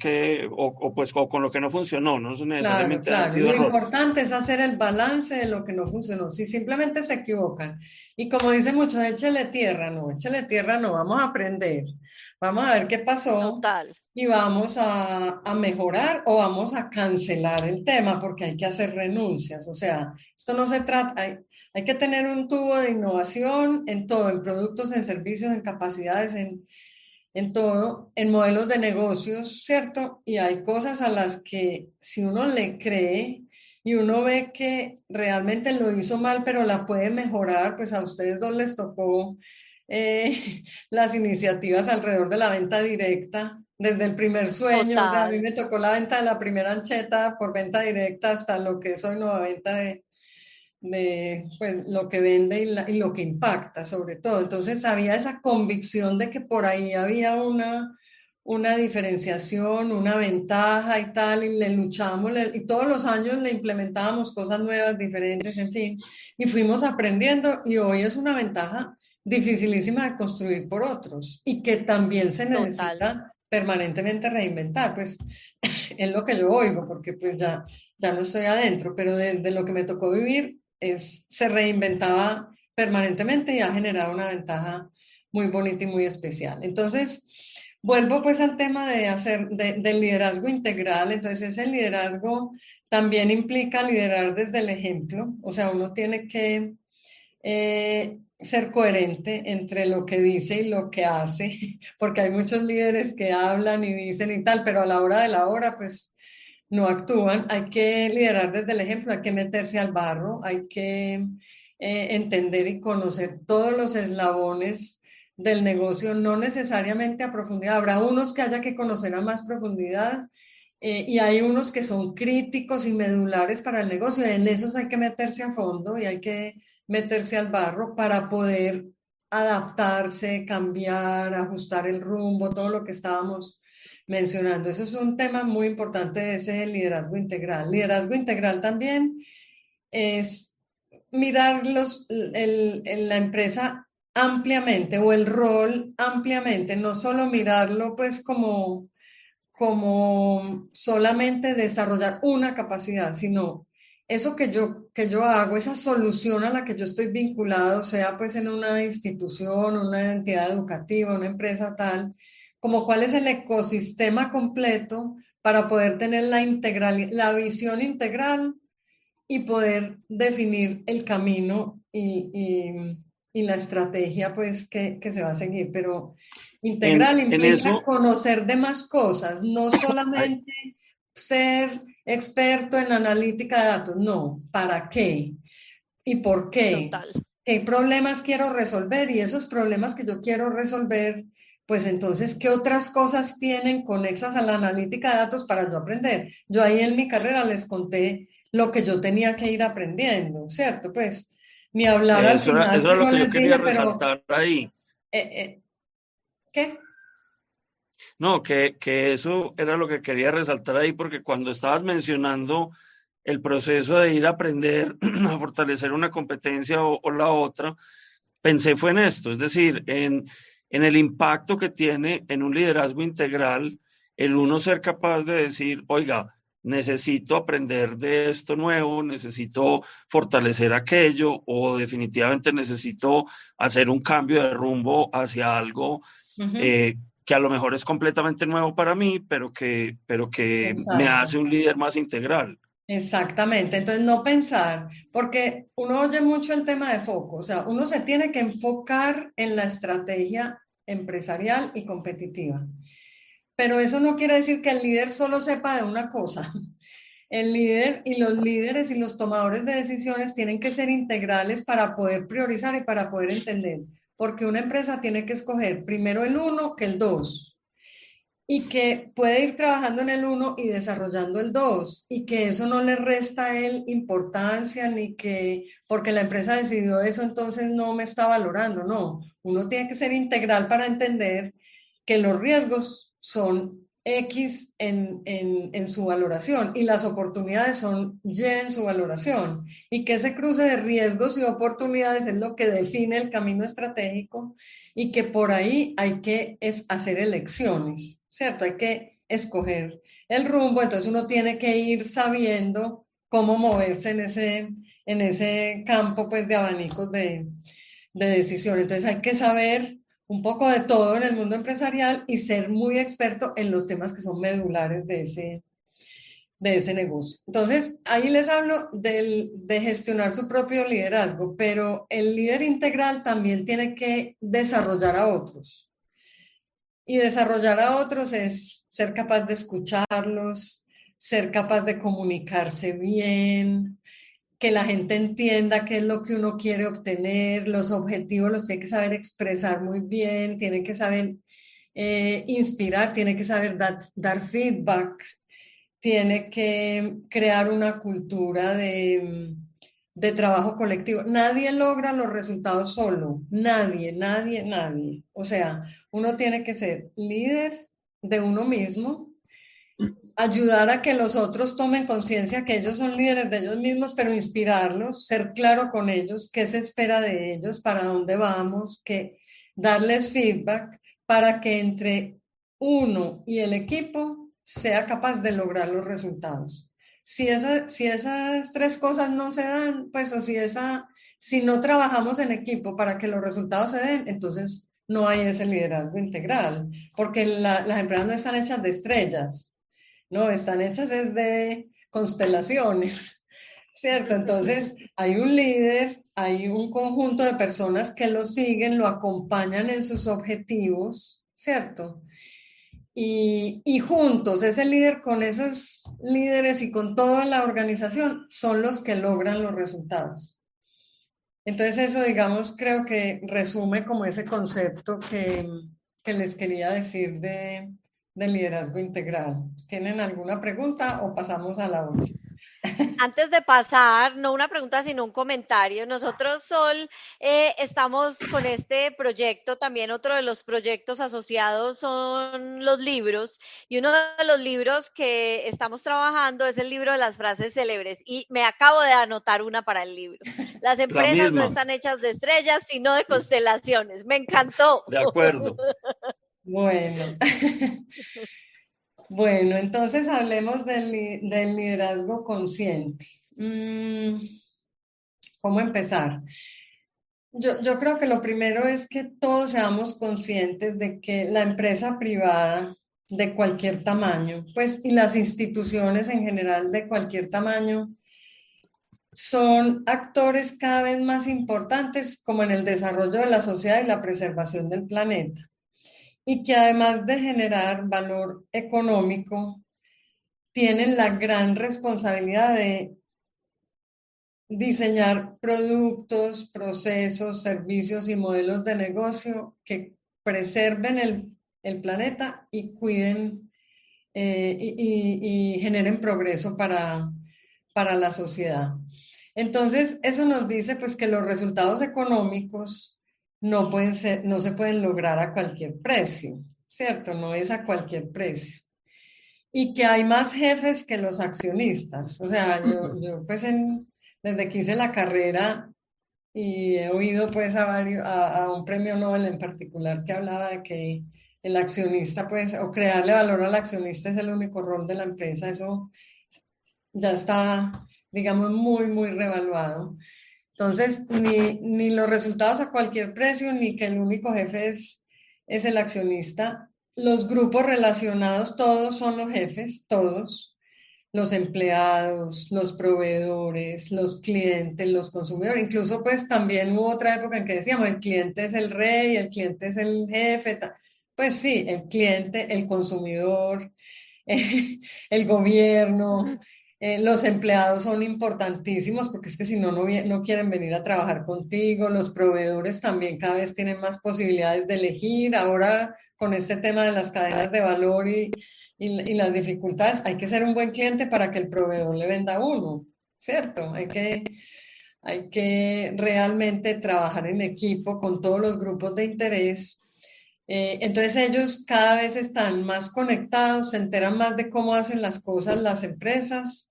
pues o con lo que no funcionó, no Claro, necesariamente han claro. sido Lo errores. importante es hacer el balance de lo que no funcionó. Si simplemente se equivocan y como dicen muchos, échele tierra, no, vamos a aprender, vamos a ver qué pasó Total. y vamos a mejorar o vamos a cancelar el tema porque hay que hacer renuncias. O sea, esto no se trata, hay que tener un tubo de innovación en todo, en productos, en servicios, en capacidades, en todo, en modelos de negocios, ¿cierto? Y hay cosas a las que si uno le cree y uno ve que realmente lo hizo mal, pero la puede mejorar, pues a ustedes dos les tocó las iniciativas alrededor de la venta directa. Desde el primer sueño, o sea, a mí Total. me tocó la venta de la primera ancheta por venta directa hasta lo que es hoy nueva venta de pues, lo que vende y lo que impacta sobre todo. Entonces había esa convicción de que por ahí había una diferenciación, una ventaja y tal, y le luchamos, y todos los años le implementábamos cosas nuevas, diferentes, en fin, y fuimos aprendiendo y hoy es una ventaja dificilísima de construir por otros y que también se Total. necesita permanentemente reinventar, pues es lo que yo oigo, porque pues ya no estoy adentro, pero desde lo que me tocó vivir se reinventaba permanentemente y ha generado una ventaja muy bonita y muy especial. Entonces, vuelvo pues al tema de del liderazgo integral. Entonces, ese liderazgo también implica liderar desde el ejemplo, o sea, uno tiene que ser coherente entre lo que dice y lo que hace, porque hay muchos líderes que hablan y dicen y tal, pero a la hora de la hora, pues no actúan. Hay que liderar desde el ejemplo, hay que meterse al barro, hay que entender y conocer todos los eslabones del negocio, no necesariamente a profundidad. Habrá unos que haya que conocer a más profundidad. Y hay unos que son críticos y medulares para el negocio. En esos hay que meterse a fondo y hay que meterse al barro para poder adaptarse, cambiar, ajustar el rumbo, todo lo que estábamos mencionando. Eso es un tema muy importante de ese liderazgo integral. Liderazgo integral también es mirar la empresa ampliamente o el rol ampliamente, no solo mirarlo pues como solamente desarrollar una capacidad, sino eso que yo hago, esa solución a la que yo estoy vinculado, sea pues en una institución, una entidad educativa, una empresa tal, como cuál es el ecosistema completo para poder tener la visión integral y poder definir el camino y la estrategia pues que se va a seguir. Pero integral En implica eso, conocer de más cosas, no solamente ser experto en analítica de datos, no, ¿para qué? ¿Y por qué? Total. ¿Qué problemas quiero resolver? Y esos problemas que yo quiero resolver, pues entonces, ¿qué otras cosas tienen conexas a la analítica de datos para yo aprender? Yo ahí en mi carrera les conté lo que yo tenía que ir aprendiendo, ¿cierto? Pues ni hablar al final eso que era lo yo que yo les quería dije, pero resaltar ahí. eh, eh, ¿qué? No, que eso era lo que quería resaltar ahí, porque cuando estabas mencionando el proceso de ir a aprender a fortalecer una competencia o la otra, pensé fue en esto, es decir, en el impacto que tiene en un liderazgo integral el uno ser capaz de decir, oiga, necesito aprender de esto nuevo, necesito fortalecer aquello o definitivamente necesito hacer un cambio de rumbo hacia algo Ujú. eh, que a lo mejor es completamente nuevo para mí, pero que me Exacto. hace un líder más integral. Exactamente, entonces no pensar, porque uno oye mucho el tema de foco, o sea, uno se tiene que enfocar en la estrategia empresarial y competitiva, pero eso no quiere decir que el líder solo sepa de una cosa. El líder y los líderes y los tomadores de decisiones tienen que ser integrales para poder priorizar y para poder entender, porque una empresa tiene que escoger primero el uno que el dos y que puede ir trabajando en el uno y desarrollando el dos, y que eso no le resta a él importancia, ni que porque la empresa decidió eso, entonces no me está valorando, no. Uno tiene que ser integral para entender que los riesgos son X en su valoración y las oportunidades son Y en su valoración, y que ese cruce de riesgos y oportunidades es lo que define el camino estratégico y que por ahí hay que hacer elecciones, ¿cierto? Hay que escoger el rumbo, entonces uno tiene que ir sabiendo cómo moverse en ese campo pues de abanicos de decisión. Entonces hay que saber un poco de todo en el mundo empresarial y ser muy experto en los temas que son medulares de ese negocio. Entonces, ahí les hablo de gestionar su propio liderazgo, pero el líder integral también tiene que desarrollar a otros. Y desarrollar a otros es ser capaz de escucharlos, ser capaz de comunicarse bien, que la gente entienda qué es lo que uno quiere obtener, los objetivos los tiene que saber expresar muy bien, tiene que saber inspirar, tiene que saber dar feedback, tiene que crear una cultura de trabajo colectivo. Nadie logra los resultados solo, nadie, nadie, nadie. O sea, uno tiene que ser líder de uno mismo, ayudar a que los otros tomen conciencia que ellos son líderes de ellos mismos, pero inspirarlos, ser claro con ellos, qué se espera de ellos, para dónde vamos, que darles feedback para que entre uno y el equipo sea capaz de lograr los resultados. Si esas tres cosas no se dan, pues o si no trabajamos en equipo para que los resultados se den, entonces no hay ese liderazgo integral, porque las empresas no están hechas de estrellas, no, están hechas desde constelaciones, ¿cierto? Entonces, hay un líder, hay un conjunto de personas que lo siguen, lo acompañan en sus objetivos, ¿cierto? Y juntos, ese líder con esos líderes y con toda la organización son los que logran los resultados. Entonces, eso, digamos, creo que resume como ese concepto que les quería decir de liderazgo integral. ¿Tienen alguna pregunta o pasamos a la otra? Antes de pasar, no una pregunta, sino un comentario. Nosotros, Sol, estamos con este proyecto, también otro de los proyectos asociados son los libros, y uno de los libros que estamos trabajando es el libro de las frases célebres, y me acabo de anotar una para el libro. Las La empresas no misma, están hechas de estrellas, sino de constelaciones. Me encantó. de acuerdo. Bueno, bueno, entonces hablemos del liderazgo consciente. ¿Cómo empezar? Yo creo que lo primero es que todos seamos conscientes de que la empresa privada de cualquier tamaño, pues, y las instituciones en general de cualquier tamaño, son actores cada vez más importantes como en el desarrollo de la sociedad y la preservación del planeta. Y que además de generar valor económico, tienen la gran responsabilidad de diseñar productos, procesos, servicios y modelos de negocio que preserven el planeta y cuiden y generen progreso para la sociedad. Entonces, eso nos dice pues que los resultados económicos no se pueden lograr a cualquier precio, ¿cierto? No es a cualquier precio. Y que hay más jefes que los accionistas. O sea, yo pues desde que hice la carrera y he oído pues a un premio Nobel en particular que hablaba de que el accionista pues, o crearle valor al accionista es el único rol de la empresa. Eso ya está, digamos, muy, muy revaluado. Entonces, ni los resultados a cualquier precio, ni que el único jefe es el accionista. Los grupos relacionados, todos son los jefes, todos, los empleados, los proveedores, los clientes, los consumidores. Incluso pues también hubo otra época en que decíamos, el cliente es el rey, el cliente es el jefe. Pues sí, el cliente, el consumidor, el gobierno, los empleados son importantísimos porque es que si no, no quieren venir a trabajar contigo. Los proveedores también cada vez tienen más posibilidades de elegir. Ahora con este tema de las cadenas de valor y las dificultades, hay que ser un buen cliente para que el proveedor le venda a uno, ¿cierto? Hay que realmente trabajar en equipo con todos los grupos de interés. Entonces ellos cada vez están más conectados, se enteran más de cómo hacen las cosas las empresas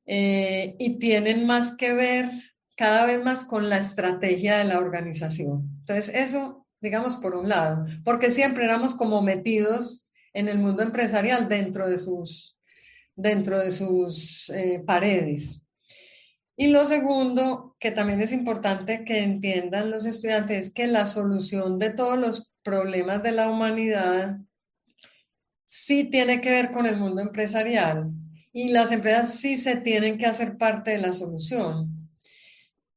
y tienen más que ver cada vez más con la estrategia de la organización. Entonces eso, digamos, por un lado, porque siempre éramos como metidos en el mundo empresarial dentro de sus paredes. Y lo segundo, que también es importante que entiendan los estudiantes, es que la solución de todos los problemas de la humanidad sí tiene que ver con el mundo empresarial y las empresas sí se tienen que hacer parte de la solución.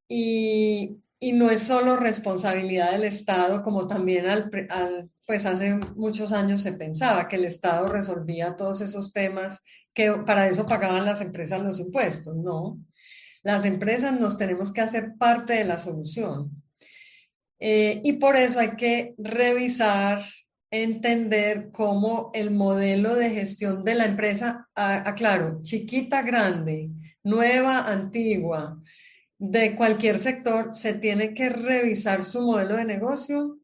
Y no es solo responsabilidad del Estado, como también pues hace muchos años se pensaba que el Estado resolvía todos esos temas, que para eso pagaban las empresas los impuestos, ¿no? Las empresas nos tenemos que hacer parte de la solución. Y por eso hay que revisar, entender cómo el modelo de gestión de la empresa, claro, chiquita, grande, nueva, antigua, de cualquier sector, se tiene que revisar su modelo de negocio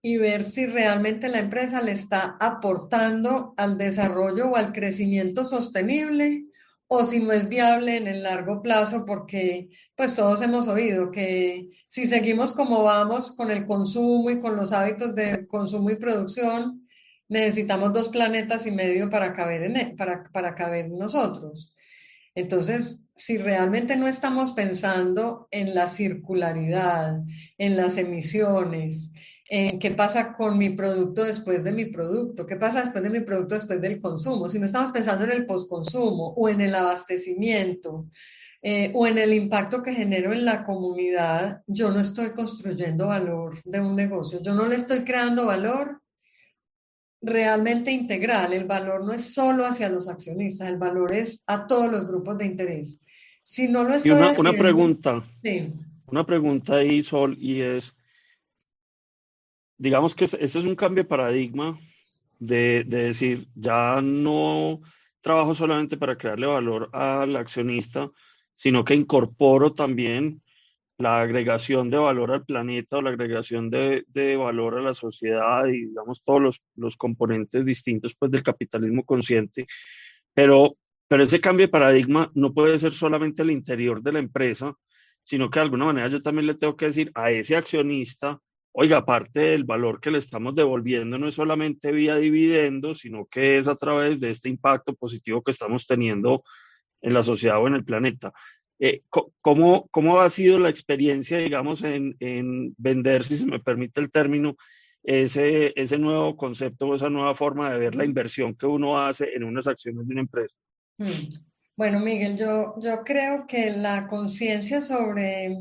y ver si realmente la empresa le está aportando al desarrollo o al crecimiento sostenible o si no es viable en el largo plazo, porque pues todos hemos oído que si seguimos como vamos con el consumo y con los hábitos de consumo y producción, necesitamos 2,5 planetas para caber para caber nosotros. Entonces, si realmente no estamos pensando en la circularidad, en las emisiones, en qué pasa con mi producto después de mi producto, qué pasa después de mi producto después del consumo, si no estamos pensando en el postconsumo o en el abastecimiento o en el impacto que genero en la comunidad, yo no estoy construyendo valor de un negocio, yo no le estoy creando valor realmente integral. El valor no es solo hacia los accionistas, el valor es a todos los grupos de interés. Si no lo Y estoy haciendo, sí. una pregunta ahí, Sol, y es, digamos que este es un cambio de paradigma de decir, ya no trabajo solamente para crearle valor al accionista, sino que incorporo también la agregación de valor al planeta o la agregación de valor a la sociedad y, digamos, todos los componentes distintos pues, del capitalismo consciente. Pero, pero ese cambio de paradigma no puede ser solamente al interior de la empresa, sino que de alguna manera yo también le tengo que decir a ese accionista, oiga, aparte del valor que le estamos devolviendo, no es solamente vía dividendos, sino que es a través de este impacto positivo que estamos teniendo en la sociedad o en el planeta. ¿Cómo ha sido la experiencia, digamos, en vender, si se me permite el término, ese nuevo concepto o esa nueva forma de ver la inversión que uno hace en unas acciones de una empresa? Bueno, Miguel, yo creo que la conciencia sobre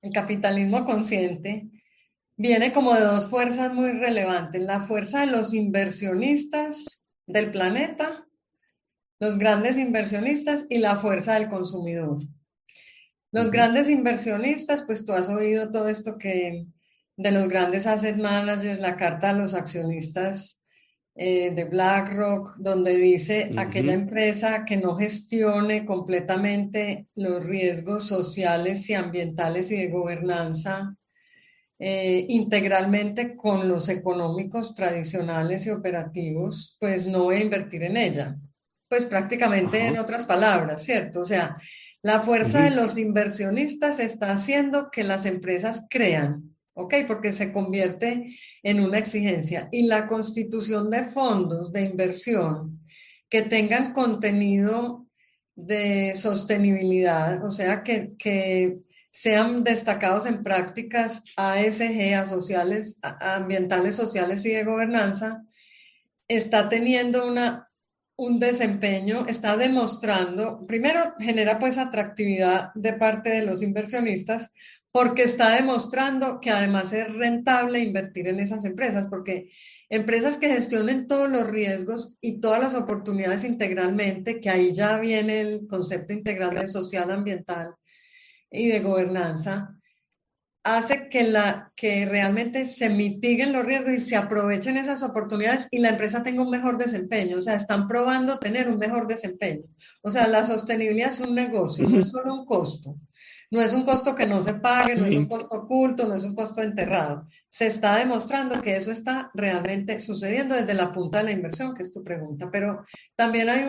el capitalismo consciente viene como de dos fuerzas muy relevantes. La fuerza de los inversionistas del planeta, los grandes inversionistas, y la fuerza del consumidor. Los grandes inversionistas, pues tú has oído todo esto que de los grandes asset managers, la carta a los accionistas de BlackRock, donde dice aquella empresa que no gestione completamente los riesgos sociales y ambientales y de gobernanza integralmente con los económicos tradicionales y operativos, pues no voy a invertir en ella. Pues prácticamente en otras palabras, ¿cierto? O sea, la fuerza de los inversionistas está haciendo que las empresas crean, ¿ok? Porque se convierte en una exigencia. Y la constitución de fondos de inversión que tengan contenido de sostenibilidad, o sea, que sean destacados en prácticas ASG, ambientales, sociales y de gobernanza, está teniendo un desempeño, está demostrando, primero genera pues atractividad de parte de los inversionistas, porque está demostrando que además es rentable invertir en esas empresas, porque empresas que gestionen todos los riesgos y todas las oportunidades integralmente, que ahí ya viene el concepto integral de social, ambiental y de gobernanza, hace que realmente se mitiguen los riesgos y se aprovechen esas oportunidades y la empresa tenga un mejor desempeño. O sea, están probando tener un mejor desempeño. O sea, la sostenibilidad es un negocio, no es solo un costo. No es un costo que no se pague, no es un costo oculto, no es un costo enterrado. Se está demostrando que eso está realmente sucediendo desde la punta de la inversión, que es tu pregunta. Pero también hay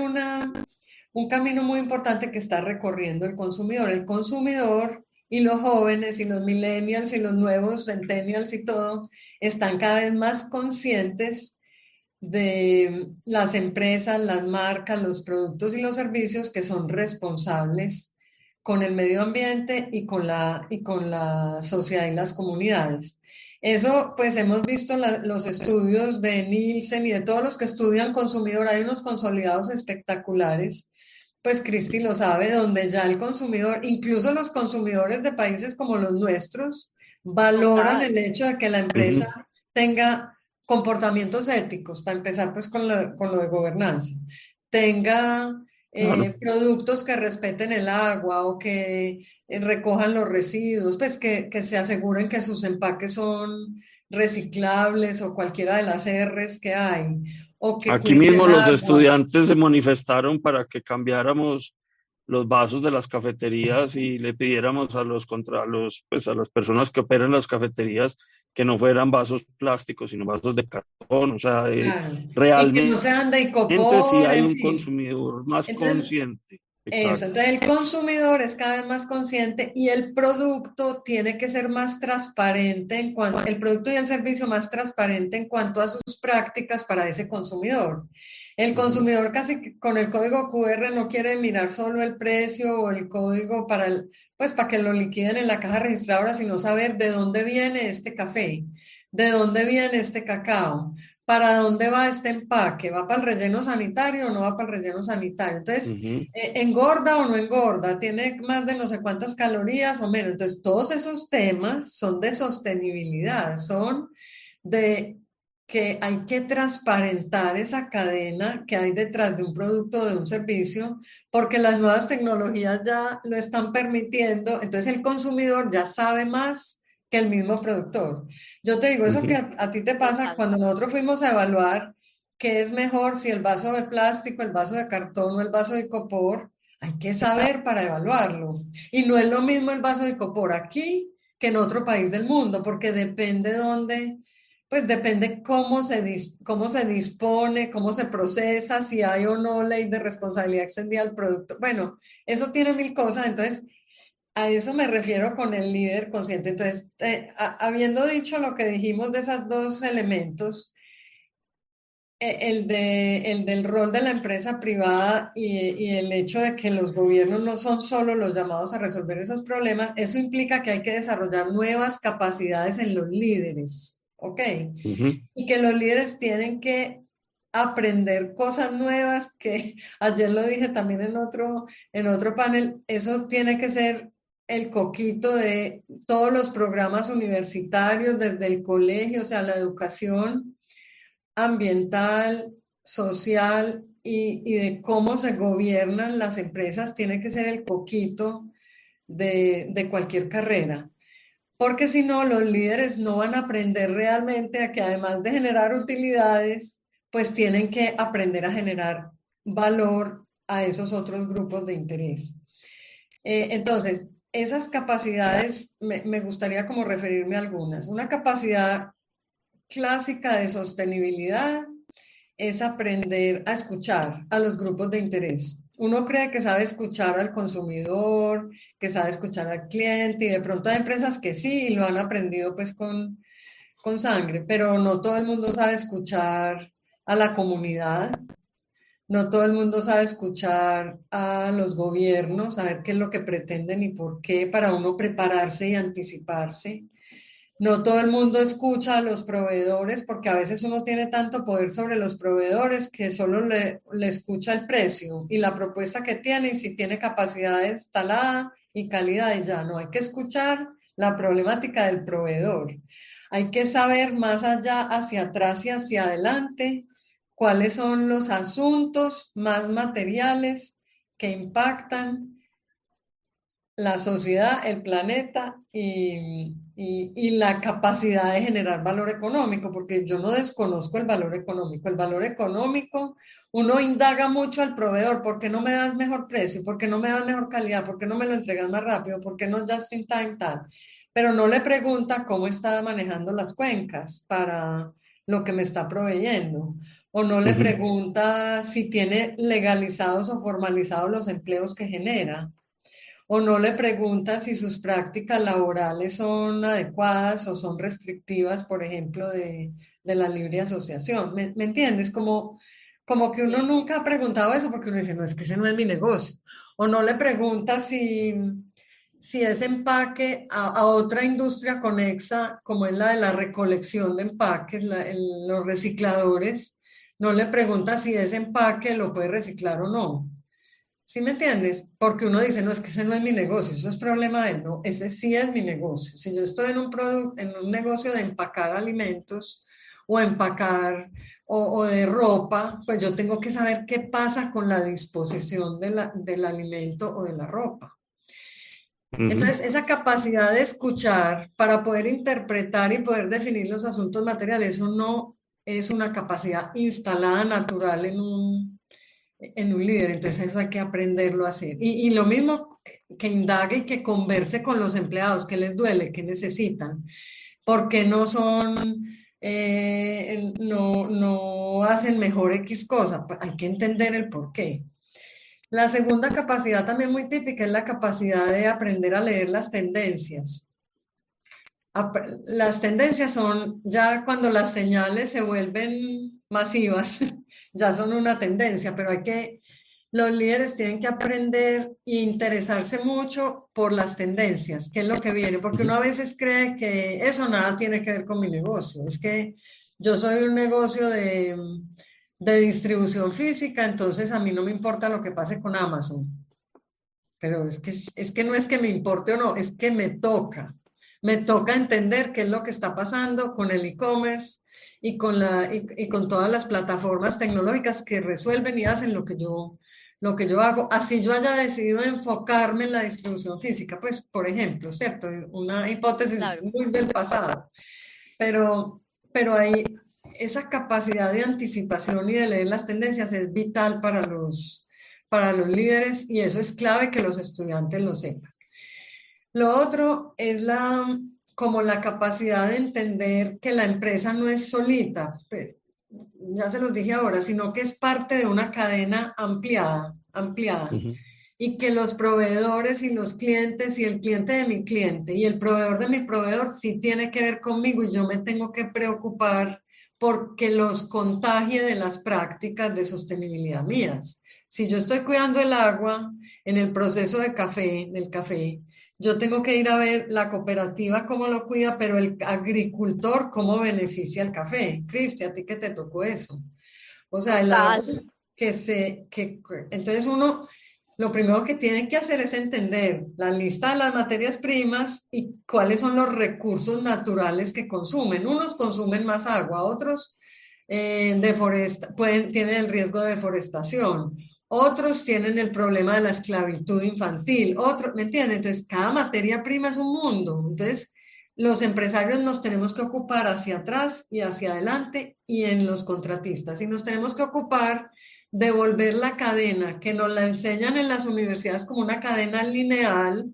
un camino muy importante que está recorriendo el consumidor. El consumidor y los jóvenes y los millennials y los nuevos centennials y todo están cada vez más conscientes de las empresas, las marcas, los productos y los servicios que son responsables con el medio ambiente y con la sociedad y las comunidades. Eso, pues hemos visto los estudios de Nielsen y de todos los que estudian consumidor, hay unos consolidados espectaculares, pues Cristi lo sabe, donde ya el consumidor, incluso los consumidores de países como los nuestros, valoran el hecho de que la empresa tenga comportamientos éticos, para empezar pues con lo de gobernanza, tenga productos que respeten el agua o que recojan los residuos, pues que se aseguren que sus empaques son reciclables o cualquiera de las R's que hay. O que aquí mismo los estudiantes se manifestaron para que cambiáramos los vasos de las cafeterías y le pidiéramos a las personas que operan las cafeterías que no fueran vasos plásticos, sino vasos de cartón. O sea, realmente y que no sean de icopor, sí hay un consumidor más consciente. Exacto. Eso, entonces el consumidor es cada vez más consciente y el producto tiene que ser más transparente el producto y el servicio más transparente en cuanto a sus prácticas para ese consumidor. El consumidor casi que con el código QR no quiere mirar solo el precio o el código pues para que lo liquiden en la caja registradora, sino saber de dónde viene este café, de dónde viene este cacao. ¿Para dónde va este empaque? ¿Va para el relleno sanitario o no va para el relleno sanitario? Entonces, ¿engorda o no engorda? ¿Tiene más de no sé cuántas calorías o menos? Entonces, todos esos temas son de sostenibilidad, son de que hay que transparentar esa cadena que hay detrás de un producto o de un servicio, porque las nuevas tecnologías ya lo están permitiendo. Entonces, el consumidor ya sabe más que el mismo productor. Yo te digo, eso que a ti te pasa cuando nosotros fuimos a evaluar qué es mejor, si el vaso de plástico, el vaso de cartón o el vaso de icopor. Hay que saber para evaluarlo. Y no es lo mismo el vaso de icopor aquí que en otro país del mundo, porque depende dónde, pues depende cómo se dispone, cómo se procesa, si hay o no ley de responsabilidad extendida al producto. Bueno, eso tiene mil cosas, entonces a eso me refiero con el líder consciente. Entonces, habiendo dicho lo que dijimos de esos dos elementos, el del rol de la empresa privada y el hecho de que los gobiernos no son solo los llamados a resolver esos problemas, eso implica que hay que desarrollar nuevas capacidades en los líderes, ¿ok? Y que los líderes tienen que aprender cosas nuevas, que ayer lo dije también en otro panel, eso tiene que ser el coquito de todos los programas universitarios, desde el colegio, o sea, la educación ambiental, social y de cómo se gobiernan las empresas, tiene que ser el coquito de cualquier carrera. Porque si no, los líderes no van a aprender realmente a que además de generar utilidades, pues tienen que aprender a generar valor a esos otros grupos de interés. Entonces, esas capacidades, me gustaría como referirme a algunas. Una capacidad clásica de sostenibilidad es aprender a escuchar a los grupos de interés. Uno cree que sabe escuchar al consumidor, que sabe escuchar al cliente, y de pronto hay empresas que sí y lo han aprendido pues con sangre, pero no todo el mundo sabe escuchar a la comunidad, no todo el mundo sabe escuchar a los gobiernos, saber qué es lo que pretenden y por qué, para uno prepararse y anticiparse. No todo el mundo escucha a los proveedores, porque a veces uno tiene tanto poder sobre los proveedores que solo le escucha el precio y la propuesta que tiene, y si tiene capacidad instalada y calidad, y ya no. Hay que escuchar la problemática del proveedor. Hay que saber más allá, hacia atrás y hacia adelante, cuáles son los asuntos más materiales que impactan la sociedad, el planeta y la capacidad de generar valor económico, porque yo no desconozco el valor económico. El valor económico, uno indaga mucho al proveedor: ¿por qué no me das mejor precio? ¿Por qué no me das mejor calidad? ¿Por qué no me lo entregas más rápido? ¿Por qué no just in time tal? Pero no le pregunta cómo está manejando las cuencas para lo que me está proveyendo. O no le pregunta si tiene legalizados o formalizados los empleos que genera. O no le pregunta si sus prácticas laborales son adecuadas o son restrictivas, por ejemplo, de la libre asociación. ¿Me entiendes? Como que uno nunca ha preguntado eso, porque uno dice, no, es que ese no es mi negocio. O no le pregunta si ese empaque a otra industria conexa, como es la de la recolección de empaques, los recicladores, no le pregunta si ese empaque lo puede reciclar o no. ¿Sí me entiendes? Porque uno dice, no, es que ese no es mi negocio, eso es problema de él. No, ese sí es mi negocio. Si yo estoy en un negocio de empacar alimentos o empacar o de ropa, pues yo tengo que saber qué pasa con la disposición del alimento o de la ropa. Entonces, esa capacidad de escuchar para poder interpretar y poder definir los asuntos materiales, eso no es una capacidad instalada natural en un líder. Entonces eso hay que aprenderlo a hacer. Y lo mismo, que indague y que converse con los empleados, qué les duele, qué necesitan, por qué no son, no hacen mejor X cosa. Pues hay que entender el por qué. La segunda capacidad, también muy típica, es la capacidad de aprender a leer las tendencias. Las tendencias son ya cuando las señales se vuelven masivas, ya son una tendencia, pero los líderes tienen que aprender e interesarse mucho por las tendencias, qué es lo que viene, porque uno a veces cree que eso nada tiene que ver con mi negocio. Es que yo soy un negocio de distribución física, entonces a mí no me importa lo que pase con Amazon. Pero es que no es que me importe o no, es que me toca. Me toca entender qué es lo que está pasando con el e-commerce y con todas las plataformas tecnológicas que resuelven y hacen lo que yo hago. Así yo haya decidido enfocarme en la distribución física, pues, por ejemplo, ¿cierto? Una hipótesis muy del pasado. Pero hay esa capacidad de anticipación y de leer las tendencias es vital para los líderes y eso es clave que los estudiantes lo sepan. Lo otro es como la capacidad de entender que la empresa no es solita, pues, ya se los dije ahora, sino que es parte de una cadena ampliada. Y que los proveedores y los clientes y el cliente de mi cliente y el proveedor de mi proveedor sí tiene que ver conmigo y yo me tengo que preocupar porque los contagie de las prácticas de sostenibilidad mías. Si yo estoy cuidando el agua en el proceso del café, yo tengo que ir a ver la cooperativa cómo lo cuida, pero el agricultor cómo beneficia el café. Cristi, ¿a ti qué te tocó eso? O sea, el agua Total. entonces uno, lo primero que tiene que hacer es entender la lista de las materias primas y cuáles son los recursos naturales que consumen. Unos consumen más agua, otros tienen el riesgo de deforestación, otros tienen el problema de la esclavitud infantil, otros, ¿me entienden? Entonces, cada materia prima es un mundo. Entonces, los empresarios nos tenemos que ocupar hacia atrás y hacia adelante y en los contratistas. Y nos tenemos que ocupar de volver la cadena, que nos la enseñan en las universidades como una cadena lineal.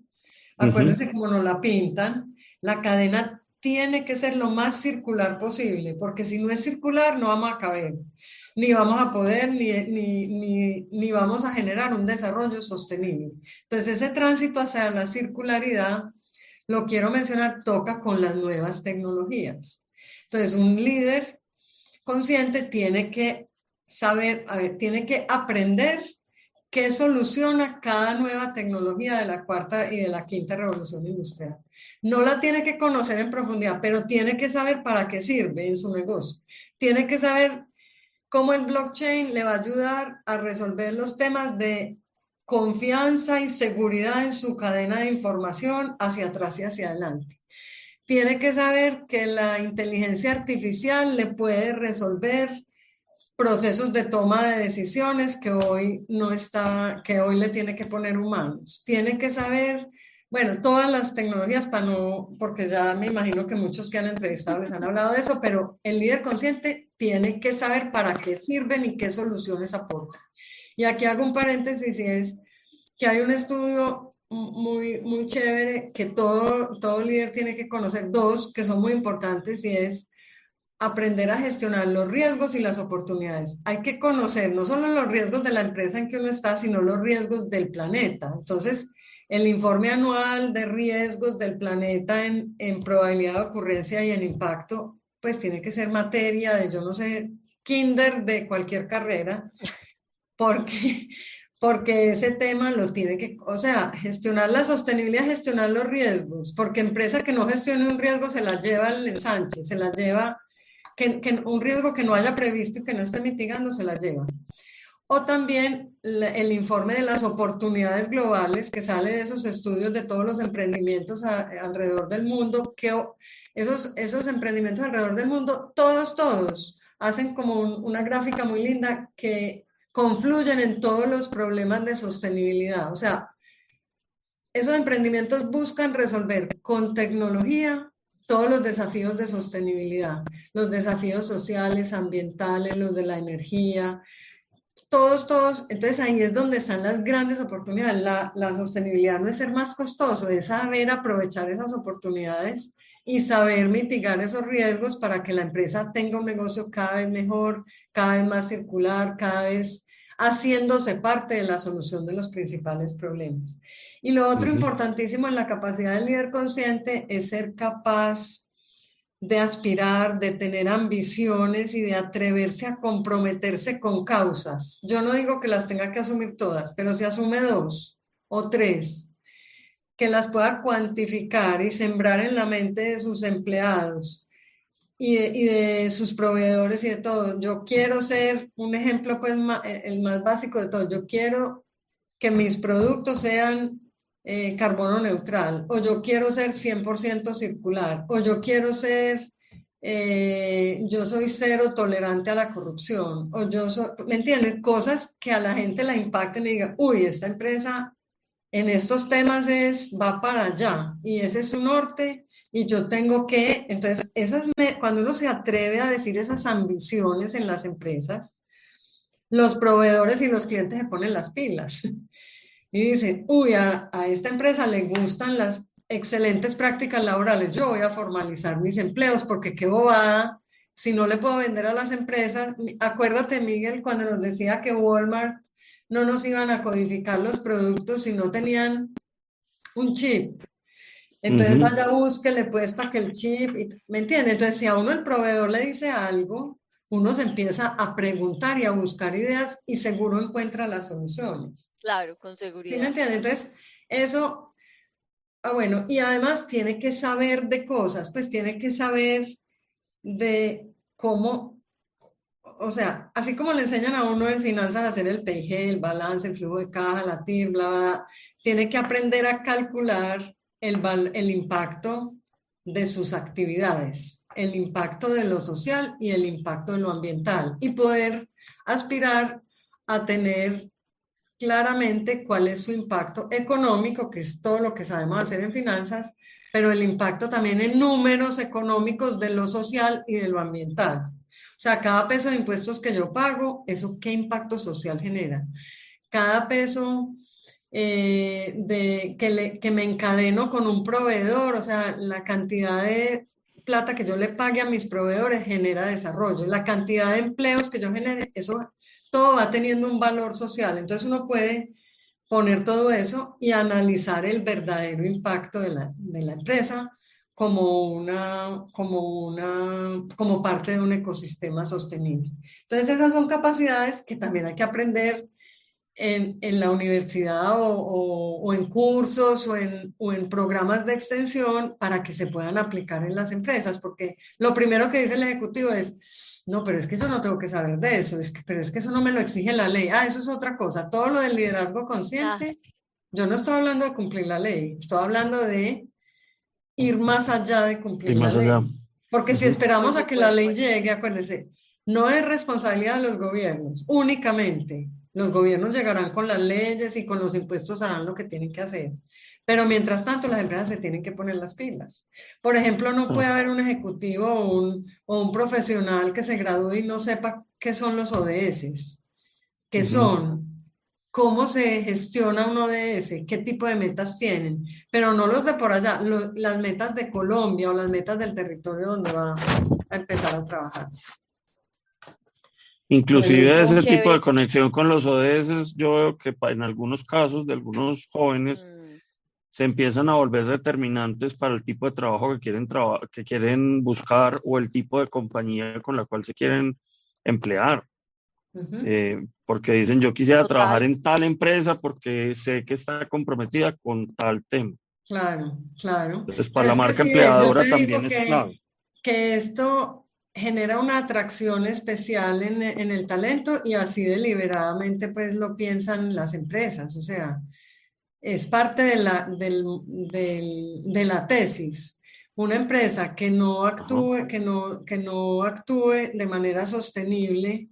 Acuérdense cómo nos la pintan. La cadena tiene que ser lo más circular posible, porque si no es circular no vamos a caber, ni vamos a poder, ni vamos a generar un desarrollo sostenible. Entonces ese tránsito hacia la circularidad, lo quiero mencionar, toca con las nuevas tecnologías. Entonces un líder consciente tiene que saber, tiene que aprender qué soluciona cada nueva tecnología de la cuarta y de la quinta revolución industrial. No la tiene que conocer en profundidad, pero tiene que saber para qué sirve en su negocio. Tiene que saber cómo el blockchain le va a ayudar a resolver los temas de confianza y seguridad en su cadena de información hacia atrás y hacia adelante. Tiene que saber que la inteligencia artificial le puede resolver procesos de toma de decisiones que hoy no está, que hoy le tiene que poner humanos. Tiene que saber, bueno, todas las tecnologías para no, porque ya me imagino que muchos que han entrevistado les han hablado de eso, pero el líder consciente tiene que saber para qué sirven y qué soluciones aportan. Y aquí hago un paréntesis y es que hay un estudio muy chévere que todo líder tiene que conocer, dos que son muy importantes y es aprender a gestionar los riesgos y las oportunidades. Hay que conocer no solo los riesgos de la empresa en que uno está, sino los riesgos del planeta. Entonces, el informe anual de riesgos del planeta en probabilidad de ocurrencia y en impacto, pues tiene que ser materia de, yo no sé, kinder de cualquier carrera, porque, porque ese tema lo tiene que, o sea, gestionar la sostenibilidad, gestionar los riesgos, porque empresa que no gestione un riesgo se la lleva el ensanche, se la lleva que un riesgo que no haya previsto y que no esté mitigando se la lleva. O también el informe de las oportunidades globales que sale de esos estudios de todos los emprendimientos alrededor del mundo, que esos emprendimientos alrededor del mundo, todos, hacen como una gráfica muy linda que confluyen en todos los problemas de sostenibilidad. O sea, esos emprendimientos buscan resolver con tecnología todos los desafíos de sostenibilidad, los desafíos sociales, ambientales, los de la energía, todos. Entonces ahí es donde están las grandes oportunidades. La sostenibilidad no es ser más costoso, es saber aprovechar esas oportunidades y saber mitigar esos riesgos para que la empresa tenga un negocio cada vez mejor, cada vez más circular, cada vez haciéndose parte de la solución de los principales problemas. Y lo otro importantísimo en la capacidad del líder consciente es ser capaz de aspirar, de tener ambiciones y de atreverse a comprometerse con causas. Yo no digo que las tenga que asumir todas, pero si asume dos o tres, que las pueda cuantificar y sembrar en la mente de sus empleados y de sus proveedores y de todo. Yo quiero ser un ejemplo, pues, el más básico de todo. Yo quiero que mis productos sean carbono neutral, o yo quiero ser 100% circular, o yo quiero ser, yo soy cero tolerante a la corrupción, o yo soy, ¿me entiendes? Cosas que a la gente la impacten y diga, uy, esta empresa en estos temas va para allá, y ese es su norte, y yo tengo que, entonces, cuando uno se atreve a decir esas ambiciones en las empresas, los proveedores y los clientes se ponen las pilas y dicen, uy, a esta empresa le gustan las excelentes prácticas laborales, yo voy a formalizar mis empleos porque qué bobada, si no le puedo vender a las empresas. Acuérdate, Miguel, cuando nos decía que Walmart no nos iban a codificar los productos si no tenían un chip. Entonces vaya, búsquele pues para que el chip, ¿me entiende? Entonces si a uno el proveedor le dice algo, uno se empieza a preguntar y a buscar ideas y seguro encuentra las soluciones. Claro, con ¿Sí seguridad. me entiende? Entonces eso, bueno, y además tiene que saber de cosas, pues tiene que saber de cómo, o sea, así como le enseñan a uno en finanzas a hacer el P&G, el balance, el flujo de caja, la TIR, bla, bla, tiene que aprender a calcular el impacto de sus actividades, el impacto de lo social y el impacto de lo ambiental, y poder aspirar a tener claramente cuál es su impacto económico, que es todo lo que sabemos hacer en finanzas, pero el impacto también en números económicos de lo social y de lo ambiental. O sea, cada peso de impuestos que yo pago, ¿eso qué impacto social genera? Cada peso que me encadeno con un proveedor, o sea, la cantidad de plata que yo le pague a mis proveedores genera desarrollo. La cantidad de empleos que yo genere, eso todo va teniendo un valor social. Entonces uno puede poner todo eso y analizar el verdadero impacto de la empresa como parte de un ecosistema sostenible. Entonces esas son capacidades que también hay que aprender en la universidad o en cursos o en programas de extensión para que se puedan aplicar en las empresas, porque lo primero que dice el ejecutivo es, no, pero es que yo no tengo que saber de eso, pero es que eso no me lo exige la ley. Ah, eso es otra cosa. Todo lo del liderazgo consciente, yo no estoy hablando de cumplir la ley, estoy hablando de ir más allá de cumplir la ley. Porque si esperamos a que la ley llegue, acuérdense, no es responsabilidad de los gobiernos, únicamente. Los gobiernos llegarán con las leyes y con los impuestos harán lo que tienen que hacer. Pero mientras tanto, las empresas se tienen que poner las pilas. Por ejemplo, no puede haber un ejecutivo o un profesional que se gradúe y no sepa qué son los ODS, qué son, cómo se gestiona un ODS, qué tipo de metas tienen, pero no los de por allá, las metas de Colombia o las metas del territorio donde va a empezar a trabajar. Inclusive ese tipo de conexión con los ODS, yo veo que en algunos casos de algunos jóvenes se empiezan a volver determinantes para el tipo de trabajo que quieren buscar o el tipo de compañía con la cual se quieren emplear. Porque dicen, yo quisiera trabajar en tal empresa porque sé que está comprometida con tal tema. Claro, claro. Entonces, para la marca empleadora también es clave. Que esto genera una atracción especial en el talento y así deliberadamente pues lo piensan las empresas, o sea, es parte de la tesis. Una empresa que no actúe, que no actúe de manera sostenible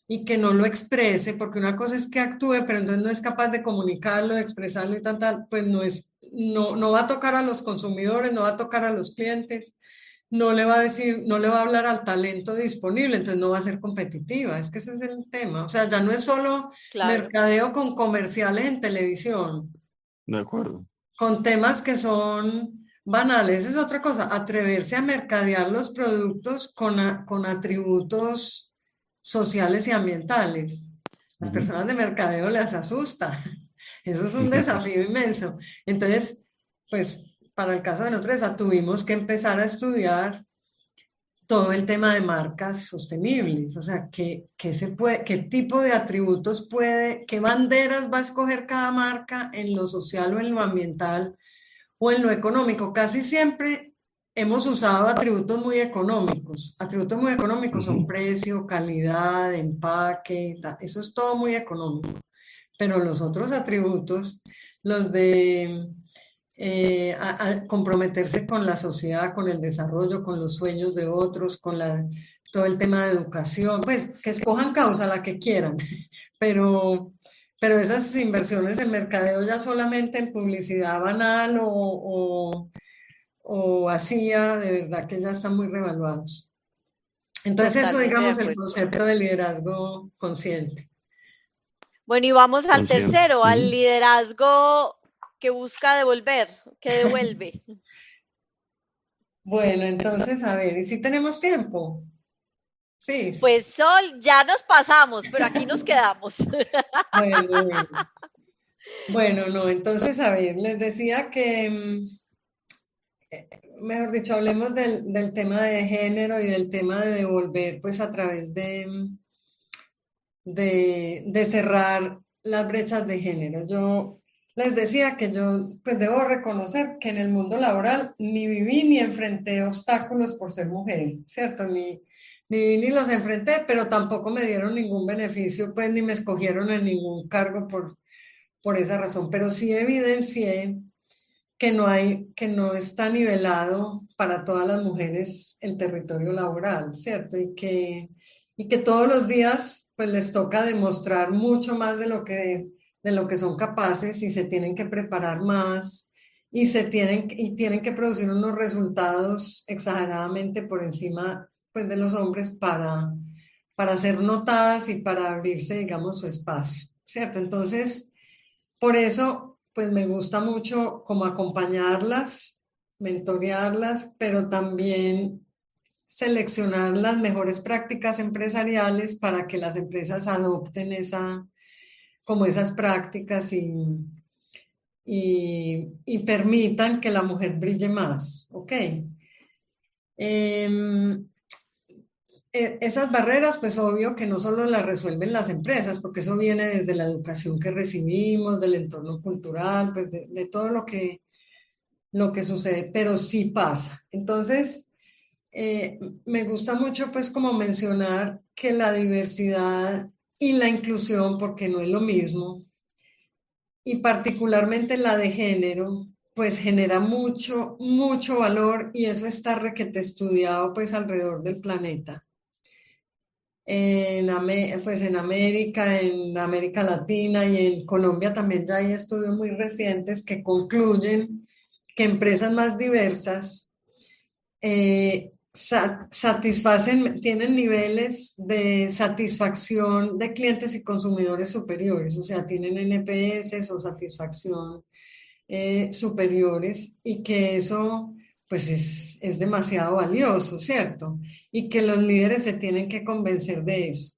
y que no lo exprese, porque una cosa es que actúe, pero entonces no es capaz de comunicarlo, de expresarlo y tal, pues no va a tocar a los consumidores, no va a tocar a los clientes, no le va a decir, no le va a hablar al talento disponible, entonces no va a ser competitiva. Es que ese es el tema. O sea, ya no es solo mercadeo con comerciales en televisión. De acuerdo. Con temas que son banales. Es otra cosa, atreverse a mercadear los productos con atributos sociales y ambientales. Las personas de mercadeo les asusta. Eso es un desafío inmenso. Entonces, pues para el caso de Nutresa tuvimos que empezar a estudiar todo el tema de marcas sostenibles, o sea, qué tipo de atributos qué banderas va a escoger cada marca en lo social o en lo ambiental o en lo económico. Casi siempre hemos usado atributos muy económicos. Atributos muy económicos son precio, calidad, empaque, eso es todo muy económico. Pero los otros atributos, los de a comprometerse con la sociedad, con el desarrollo, con los sueños de otros, todo el tema de educación, pues que escojan causa la que quieran, pero esas inversiones en mercadeo ya solamente en publicidad banal o hacía, de verdad que ya están muy revaluados. Entonces eso, Totalmente de digamos, el acuerdo. concepto de liderazgo consciente. Bueno, y vamos al Consciente. tercero, al liderazgo que busca devolver, que devuelve. Bueno, entonces, a ver, ¿y si tenemos tiempo? Sí. Pues Sol, ya nos pasamos, pero aquí nos quedamos. Bueno, bueno. Bueno, no, entonces, a ver, les decía que, mejor dicho, hablemos del tema de género y del tema de devolver, pues a través de cerrar las brechas de género. Yo les decía que yo, pues debo reconocer que en el mundo laboral ni viví ni enfrenté obstáculos por ser mujer, ¿cierto? Ni los enfrenté, pero tampoco me dieron ningún beneficio, pues ni me escogieron en ningún cargo por esa razón, pero sí evidencié que no está nivelado para todas las mujeres el territorio laboral, ¿cierto? Y que todos los días pues les toca demostrar mucho más de lo que son capaces y se tienen que preparar más y tienen que producir unos resultados exageradamente por encima pues de los hombres para ser notadas y para abrirse, digamos, su espacio, ¿cierto? Entonces, por eso, pues me gusta mucho como acompañarlas, mentorearlas, pero también seleccionar las mejores prácticas empresariales para que las empresas adopten como esas prácticas y permitan que la mujer brille más, ¿ok? Em, esas barreras, pues obvio que no solo las resuelven las empresas, porque eso viene desde la educación que recibimos, del entorno cultural, pues de todo lo que sucede, pero sí pasa. Entonces, me gusta mucho pues como mencionar que la diversidad y la inclusión, porque no es lo mismo, y particularmente la de género, pues genera mucho, mucho valor y eso está requete estudiado pues alrededor del planeta pues en América Latina y en Colombia también ya hay estudios muy recientes que concluyen que empresas más diversas satisfacen, tienen niveles de satisfacción de clientes y consumidores superiores, o sea, tienen NPS o satisfacción superiores y que eso pues es demasiado valioso, ¿cierto? Y que los líderes se tienen que convencer de eso.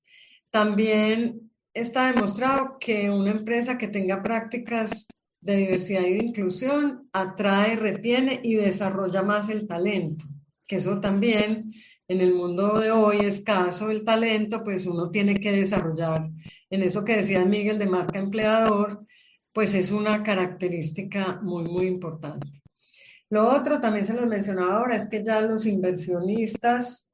También está demostrado que una empresa que tenga prácticas de diversidad y de inclusión atrae, retiene y desarrolla más el talento, que eso también en el mundo de hoy escaso el talento, pues uno tiene que desarrollar en eso que decía Miguel de marca empleador, pues es una característica muy, muy importante. Lo otro, también se los mencionaba ahora, es que ya los inversionistas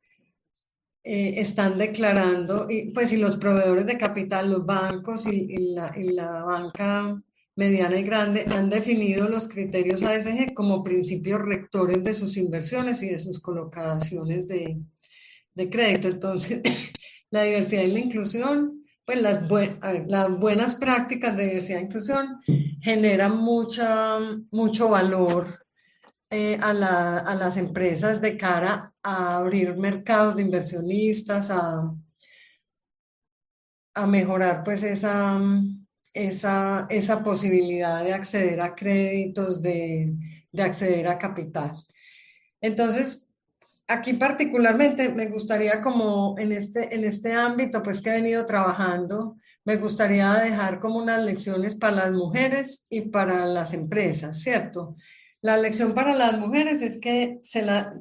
están declarando, y, pues y los proveedores de capital, los bancos y la banca mediana y grande han definido los criterios ASG como principios rectores de sus inversiones y de sus colocaciones de crédito. Entonces, la diversidad y la inclusión, pues las buenas prácticas de diversidad e inclusión generan mucho valor a las empresas de cara a abrir mercados de inversionistas, a mejorar pues esa posibilidad de acceder a créditos, de acceder a capital. Entonces, aquí particularmente me gustaría como en este ámbito pues que he venido trabajando, me gustaría dejar como unas lecciones para las mujeres y para las empresas, ¿cierto? La lección para las mujeres es que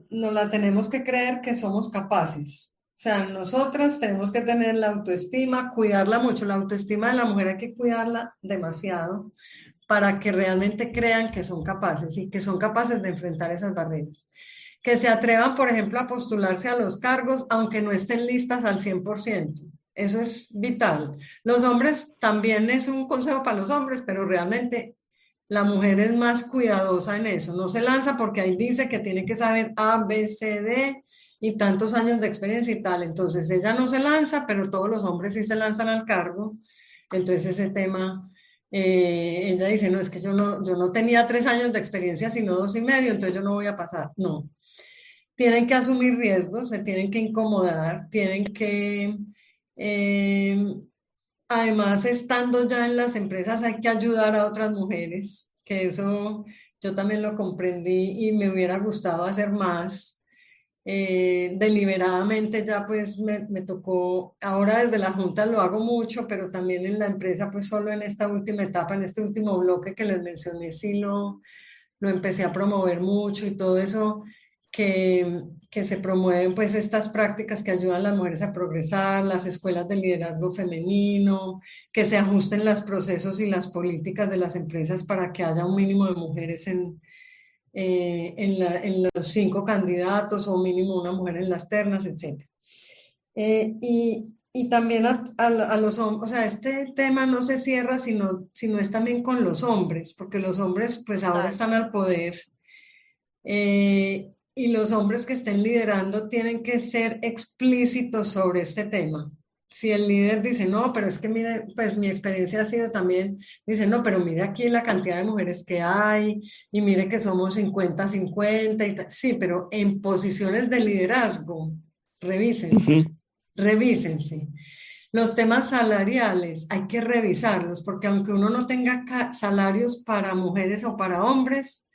nos la tenemos que creer que somos capaces. O sea, nosotras tenemos que tener la autoestima, cuidarla mucho. La autoestima de la mujer hay que cuidarla demasiado para que realmente crean que son capaces y que son capaces de enfrentar esas barreras. Que se atrevan, por ejemplo, a postularse a los cargos, aunque no estén listas al 100%. Eso es vital. Los hombres también es un consejo para los hombres, pero realmente la mujer es más cuidadosa en eso. No se lanza porque ahí dice que tiene que saber A, B, C, D y tantos años de experiencia y tal. Entonces ella no se lanza, pero todos los hombres sí se lanzan al cargo. Entonces ese tema Ella dice, no, es que yo no tenía 3 años de experiencia, sino 2 y medio, entonces yo no voy a pasar. No, tienen que asumir riesgos, se tienen que incomodar, tienen que, eh, además, estando ya en las empresas, hay que ayudar a otras mujeres, que eso yo también lo comprendí y me hubiera gustado hacer más. Deliberadamente ya pues me tocó, ahora desde la Junta lo hago mucho, pero también en la empresa pues solo en esta última etapa, en este último bloque que les mencioné, sí lo empecé a promover mucho y todo eso que se promueven pues estas prácticas que ayudan a las mujeres a progresar, las escuelas de liderazgo femenino, que se ajusten los procesos y las políticas de las empresas para que haya un mínimo de mujeres en los 5 candidatos o mínimo una mujer en las ternas, etc. Y también a los hombres, o sea, este tema no se cierra sino es también con los hombres, porque los hombres pues ahora Total. están al poder, y los hombres que estén liderando tienen que ser explícitos sobre este tema. Si el líder dice, no, pero es que mire, pues mi experiencia ha sido también, dice, no, pero mire aquí la cantidad de mujeres que hay y mire que somos 50-50 y tal. Sí, pero en posiciones de liderazgo, revísense, Ujú. revísense. Los temas salariales hay que revisarlos porque aunque uno no tenga salarios para mujeres o para hombres,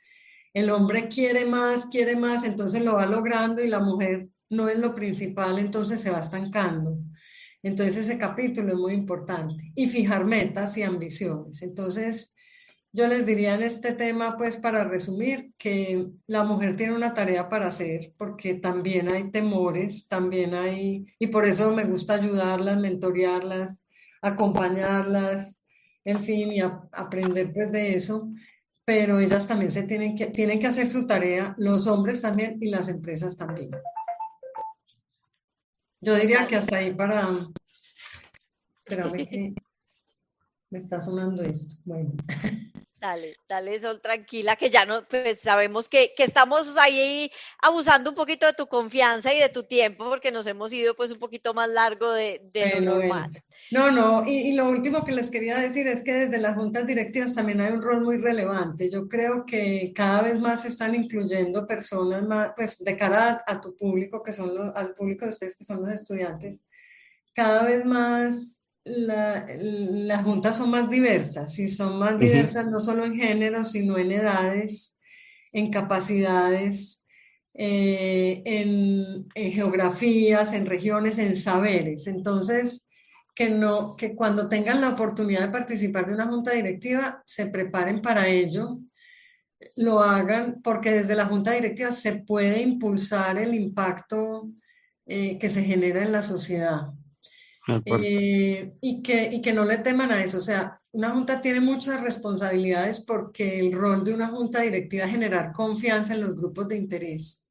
el hombre quiere más, entonces lo va logrando y la mujer no es lo principal, entonces se va estancando. Entonces ese capítulo es muy importante. Y fijar metas y ambiciones. Entonces yo les diría en este tema, pues para resumir, que la mujer tiene una tarea para hacer, porque también hay temores, también hay, y por eso me gusta ayudarlas, mentorearlas, acompañarlas, en fin, y aprender pues de eso, pero ellas también tienen que hacer su tarea, los hombres también y las empresas también. Yo diría que Total. hasta ahí espérame que me está sonando esto. Bueno. Dale, dale, Sol, tranquila, que ya no, pues sabemos que estamos ahí abusando un poquito de tu confianza y de tu tiempo, porque nos hemos ido pues un poquito más largo de lo Bueno, normal. bueno. No, no, y lo último que les quería decir es que desde las juntas directivas también hay un rol muy relevante. Yo creo que cada vez más se están incluyendo personas más, pues de cara a tu público, al público de ustedes que son los estudiantes, cada vez más las juntas son más diversas, y son más Ujú. diversas no solo en género, sino en edades, en capacidades, en geografías, en regiones, en saberes. Entonces, que cuando tengan la oportunidad de participar de una junta directiva, se preparen para ello, lo hagan, porque desde la junta directiva se puede impulsar el impacto que se genera en la sociedad. De acuerdo. Y que no le teman a eso. O sea, una junta tiene muchas responsabilidades porque el rol de una junta directiva es generar confianza en los grupos de interés.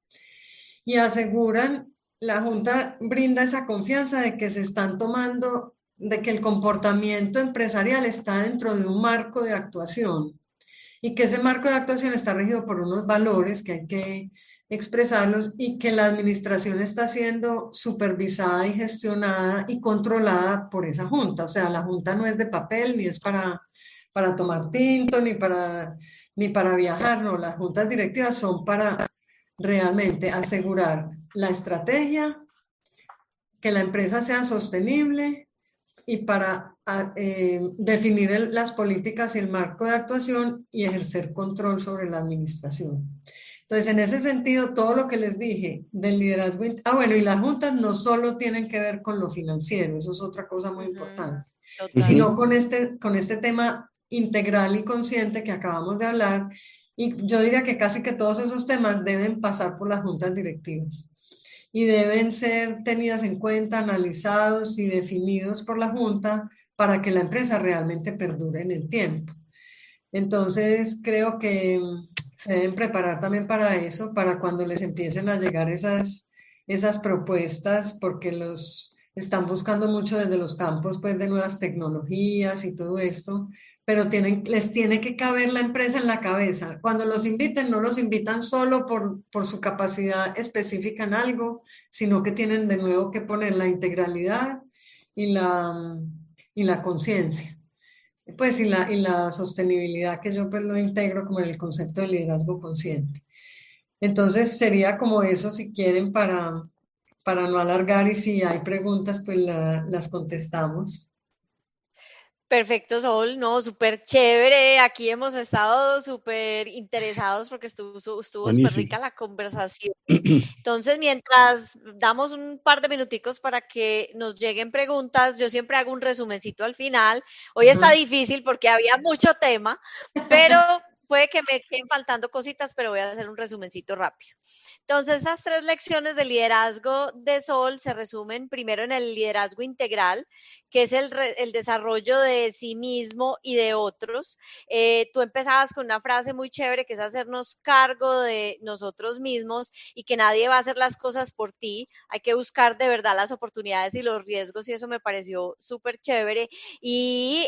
Y aseguran, la junta brinda esa confianza de que se están tomando, de que el comportamiento empresarial está dentro de un marco de actuación y que ese marco de actuación está regido por unos valores que hay que expresarlos y que la administración está siendo supervisada y gestionada y controlada por esa junta. O sea, la junta no es de papel, ni es para tomar tinto, ni para viajar, no, las juntas directivas son para realmente asegurar la estrategia, que la empresa sea sostenible y para definir las políticas y el marco de actuación y ejercer control sobre la administración. Entonces, en ese sentido, todo lo que les dije del liderazgo, bueno, y las juntas no solo tienen que ver con lo financiero, eso es otra cosa muy Ujú, importante, total. sino con este tema integral y consciente que acabamos de hablar. Y yo diría que casi que todos esos temas deben pasar por las juntas directivas y deben ser tenidas en cuenta, analizados y definidos por la Junta para que la empresa realmente perdure en el tiempo. Entonces, creo que se deben preparar también para eso, para cuando les empiecen a llegar esas propuestas, porque los están buscando mucho desde los campos pues, de nuevas tecnologías y todo esto, pero les tiene que caber la empresa en la cabeza. Cuando los inviten, no los invitan solo por su capacidad específica en algo, sino que tienen de nuevo que poner la integralidad y la conciencia. pues y la sostenibilidad que yo pues lo integro como en el concepto de liderazgo consciente. Entonces sería como eso si quieren para no alargar y si hay preguntas pues las contestamos. Perfecto, Sol, no, súper chévere. Aquí hemos estado súper interesados porque estuvo súper Buenísimo. rica la conversación. Entonces, mientras damos un par de minuticos para que nos lleguen preguntas, yo siempre hago un resumencito al final. Hoy está Ajá. difícil porque había mucho tema, pero puede que me queden faltando cositas, pero voy a hacer un resumencito rápido. Entonces, esas 3 lecciones de liderazgo de Sol se resumen primero en el liderazgo integral, que es el desarrollo de sí mismo y de otros. Tú empezabas con una frase muy chévere que es hacernos cargo de nosotros mismos y que nadie va a hacer las cosas por ti. Hay que buscar de verdad las oportunidades y los riesgos y eso me pareció súper chévere. Y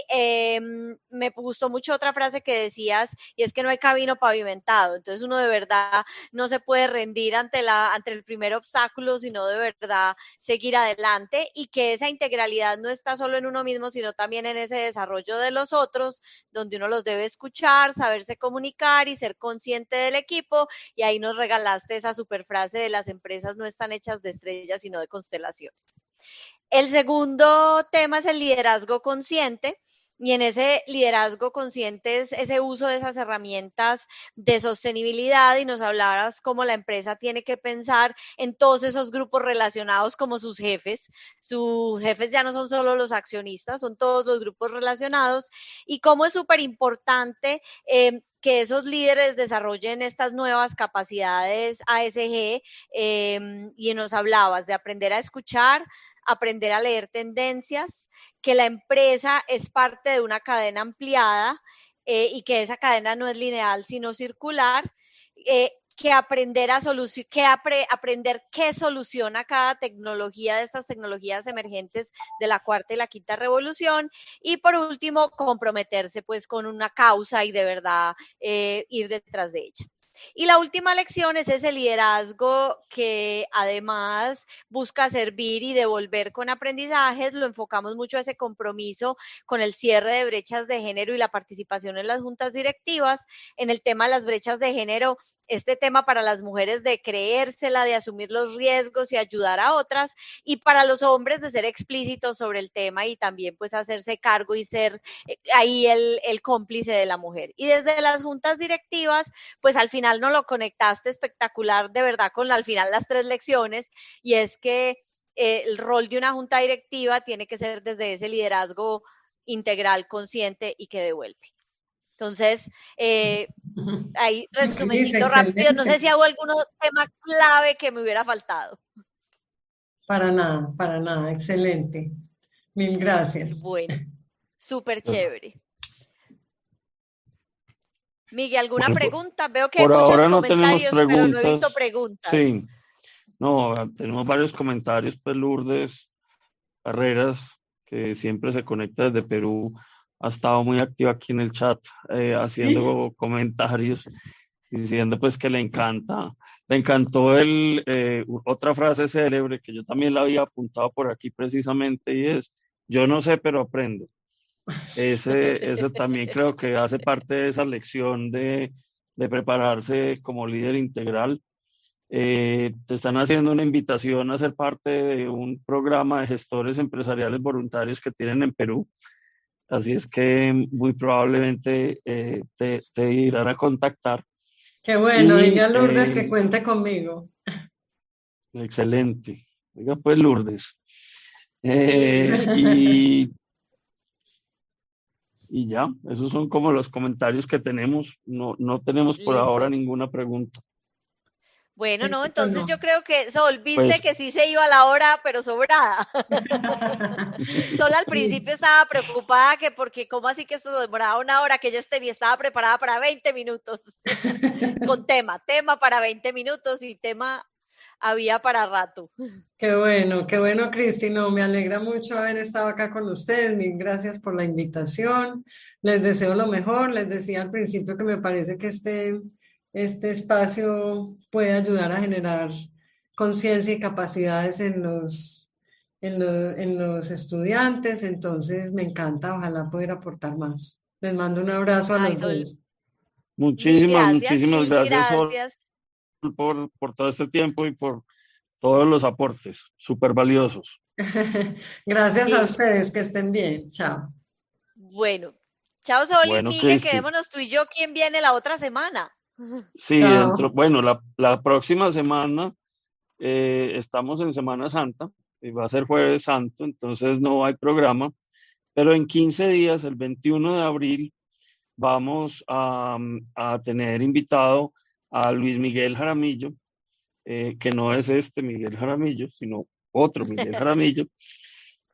me gustó mucho otra frase que decías y es que no hay camino pavimentado. Entonces uno de verdad no se puede rendir ante el primer obstáculo, sino de verdad seguir adelante y que esa integralidad no está solo en uno mismo, sino también en ese desarrollo de los otros, donde uno los debe escuchar, saberse comunicar y ser consciente del equipo. Y ahí nos regalaste esa super frase de las empresas no están hechas de estrellas, sino de constelaciones. El segundo tema es el liderazgo consciente. Y en ese liderazgo consciente es ese uso de esas herramientas de sostenibilidad y nos hablabas cómo la empresa tiene que pensar en todos esos grupos relacionados como sus jefes. Sus jefes ya no son solo los accionistas, son todos los grupos relacionados y cómo es súper importante que esos líderes desarrollen estas nuevas capacidades ASG y nos hablabas de aprender a escuchar, aprender a leer tendencias, que la empresa es parte de una cadena ampliada y que esa cadena no es lineal, sino circular, que aprender a aprender qué soluciona cada tecnología de estas tecnologías emergentes de la cuarta y la quinta revolución y por último comprometerse pues con una causa y de verdad ir detrás de ella. Y la última lección es ese liderazgo que además busca servir y devolver con aprendizajes. Lo enfocamos mucho a ese compromiso con el cierre de brechas de género y la participación en las juntas directivas. En el tema de las brechas de género, este tema para las mujeres de creérsela, de asumir los riesgos y ayudar a otras, y para los hombres de ser explícitos sobre el tema y también pues hacerse cargo y ser ahí el cómplice de la mujer. Y desde las juntas directivas, pues al final no lo conectaste espectacular de verdad con al final las 3 lecciones y es que el rol de una junta directiva tiene que ser desde ese liderazgo integral, consciente y que devuelve. Entonces, ahí Cris, resumencito rápido, no sé excelente. si hago algún tema clave que me hubiera faltado. Para nada, excelente. Mil gracias. Bueno, súper chévere. Miguel, ¿alguna Bueno, pregunta? Veo que hay por muchos ahora no tenemos comentarios, pero no he visto preguntas. preguntas. Sí, no, tenemos varios comentarios, pues Lourdes Carreras, que siempre se conecta desde Perú, ha estado muy activa aquí en el chat, Sí. haciendo comentarios, diciendo pues que le encantó otra frase célebre que yo también la había apuntado por aquí precisamente y es, yo no sé, pero aprendo. Ese también creo que hace parte de esa lección de prepararse como líder integral. Te están haciendo una invitación a ser parte de un programa de gestores empresariales voluntarios que tienen en Perú. Así es que muy probablemente te irán a contactar. Qué bueno, dile a Y Lourdes que cuente conmigo. excelente. Oiga, pues Lourdes. Sí. Eh, y, y ya, esos son como los comentarios que tenemos. No, no tenemos por ahora Listo. ninguna pregunta. Bueno, no, entonces Bueno. yo creo que Sol, viste Pues que sí se iba a la hora, pero sobrada. Sol al principio estaba preocupada que porque, ¿cómo así que esto demoraba una hora? Que ella estaba preparada para 20 minutos. Con tema para 20 minutos y tema había para rato. Qué bueno, Cristi. No, me alegra mucho haber estado acá con ustedes. Mil gracias por la invitación. Les deseo lo mejor. Les decía al principio que me parece que este espacio puede ayudar a generar conciencia y capacidades en los estudiantes, entonces me encanta, ojalá poder aportar más. Les mando un abrazo a Ay, los Sol, dos. Muchísimas mil gracias, Sol, gracias. por todo este tiempo y por todos los aportes, súper valiosos. Gracias a Listo. ustedes, que estén bien. Chao. Bueno, chao Sol y Bueno, Migue, Cristi, quedémonos tú y yo, ¿quién viene la otra semana? sí, Chao. bueno, la próxima semana estamos en Semana Santa, y va a ser Jueves Santo, entonces no hay programa, pero en 15 días, el 21 de abril, vamos a tener invitado a Luis Miguel Jaramillo, que no es este Miguel Jaramillo, sino otro Miguel Jaramillo,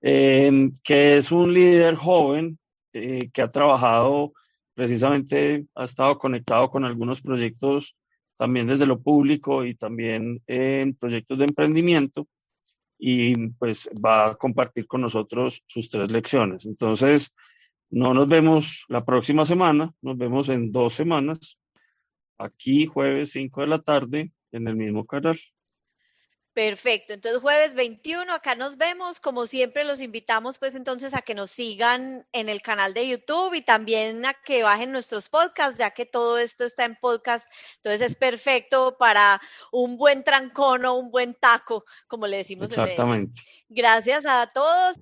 que es un líder joven que ha trabajado precisamente, ha estado conectado con algunos proyectos también desde lo público y también en proyectos de emprendimiento y pues va a compartir con nosotros sus 3 lecciones. Entonces, no nos vemos la próxima semana, nos vemos en 2 semanas, aquí jueves 5 de la tarde, en el mismo canal. Perfecto, entonces jueves 21 acá nos vemos, como siempre los invitamos pues entonces a que nos sigan en el canal de YouTube y también a que bajen nuestros podcasts, ya que todo esto está en podcast, entonces es perfecto para un buen trancón o un buen taco, como le decimos en Medellín. Exactamente. Gracias a todos.